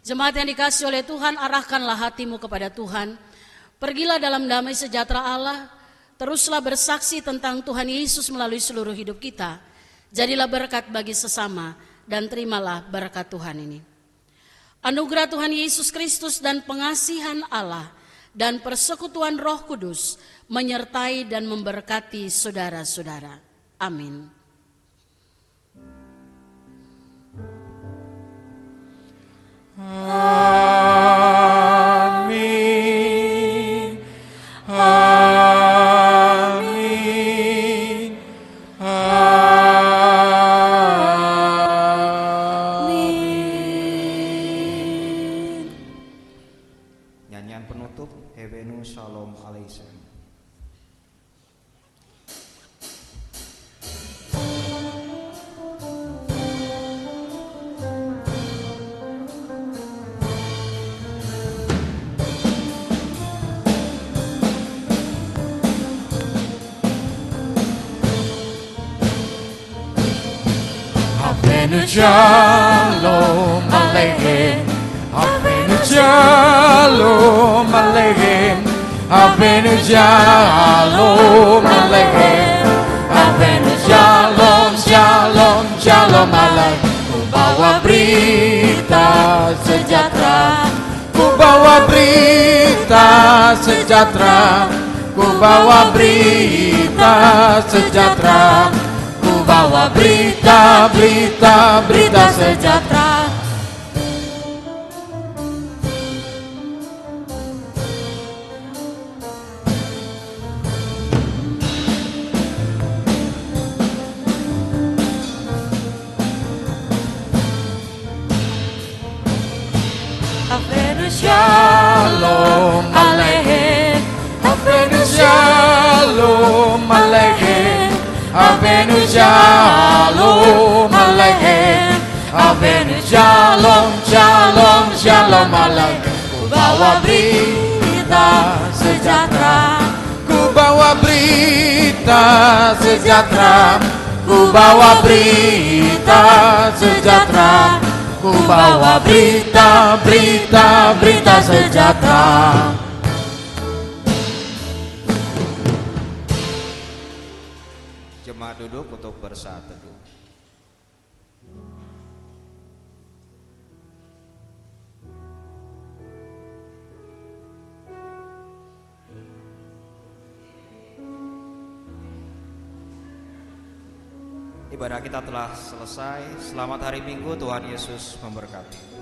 B: Jemaat yang dikasihi oleh Tuhan, arahkanlah hatimu kepada Tuhan. Pergilah dalam damai sejahtera Allah. Teruslah bersaksi tentang Tuhan Yesus melalui seluruh hidup kita. Jadilah berkat bagi sesama dan terimalah berkat Tuhan ini. Anugerah Tuhan Yesus Kristus dan pengasihan Allah dan persekutuan Roh Kudus menyertai dan memberkati saudara-saudara. Amin.
C: Amin. Amin. Amin. Avenu Shalom Aleichem, Avenu Shalom Aleichem, Avenu Shalom Aleichem, Avenu Shalom, Shalom, Shalom Aleichem. Ku bawa berita sejahtera, ku bawa berita sejahtera, ku bawa berita sejahtera, ku bawa berita, berita, berita sejahtera. Avenu Shalom Aleichem, Avenu Shalom Aleichem, Avenu Shalom Aleichem, Avenu Shalom, Shalom, Shalom Aleichem. Ku bawa berita sejahtera, ku bawa berita sejahtera, ku bawa berita sejahtera, ku bawa berita, berita, berita sejahtera.
A: Jemaat duduk untuk bersaat teduh. Ibadah kita telah selesai. Selamat hari Minggu, Tuhan Yesus memberkati.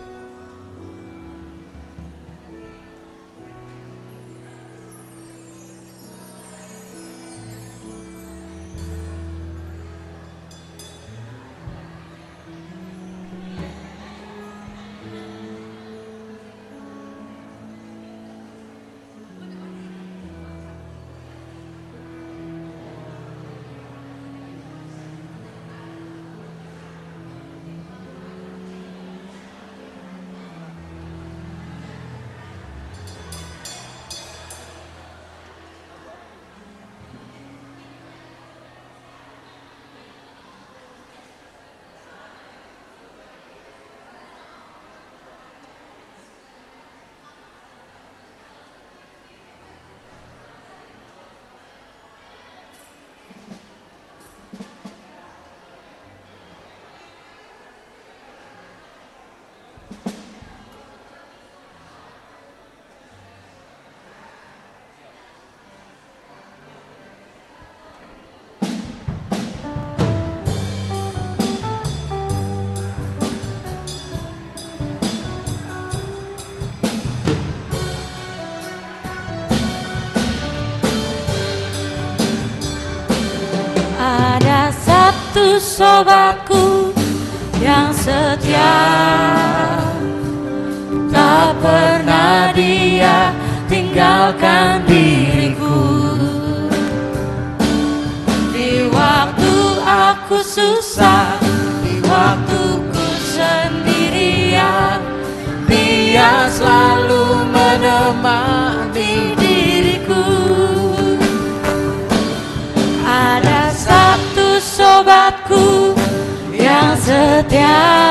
C: Ada satu sobatku yang setia, tak pernah dia tinggalkan diriku. Di waktu aku susah, di waktuku sendirian, dia selalu menemani diriku. Ada satu sobatku yang setia,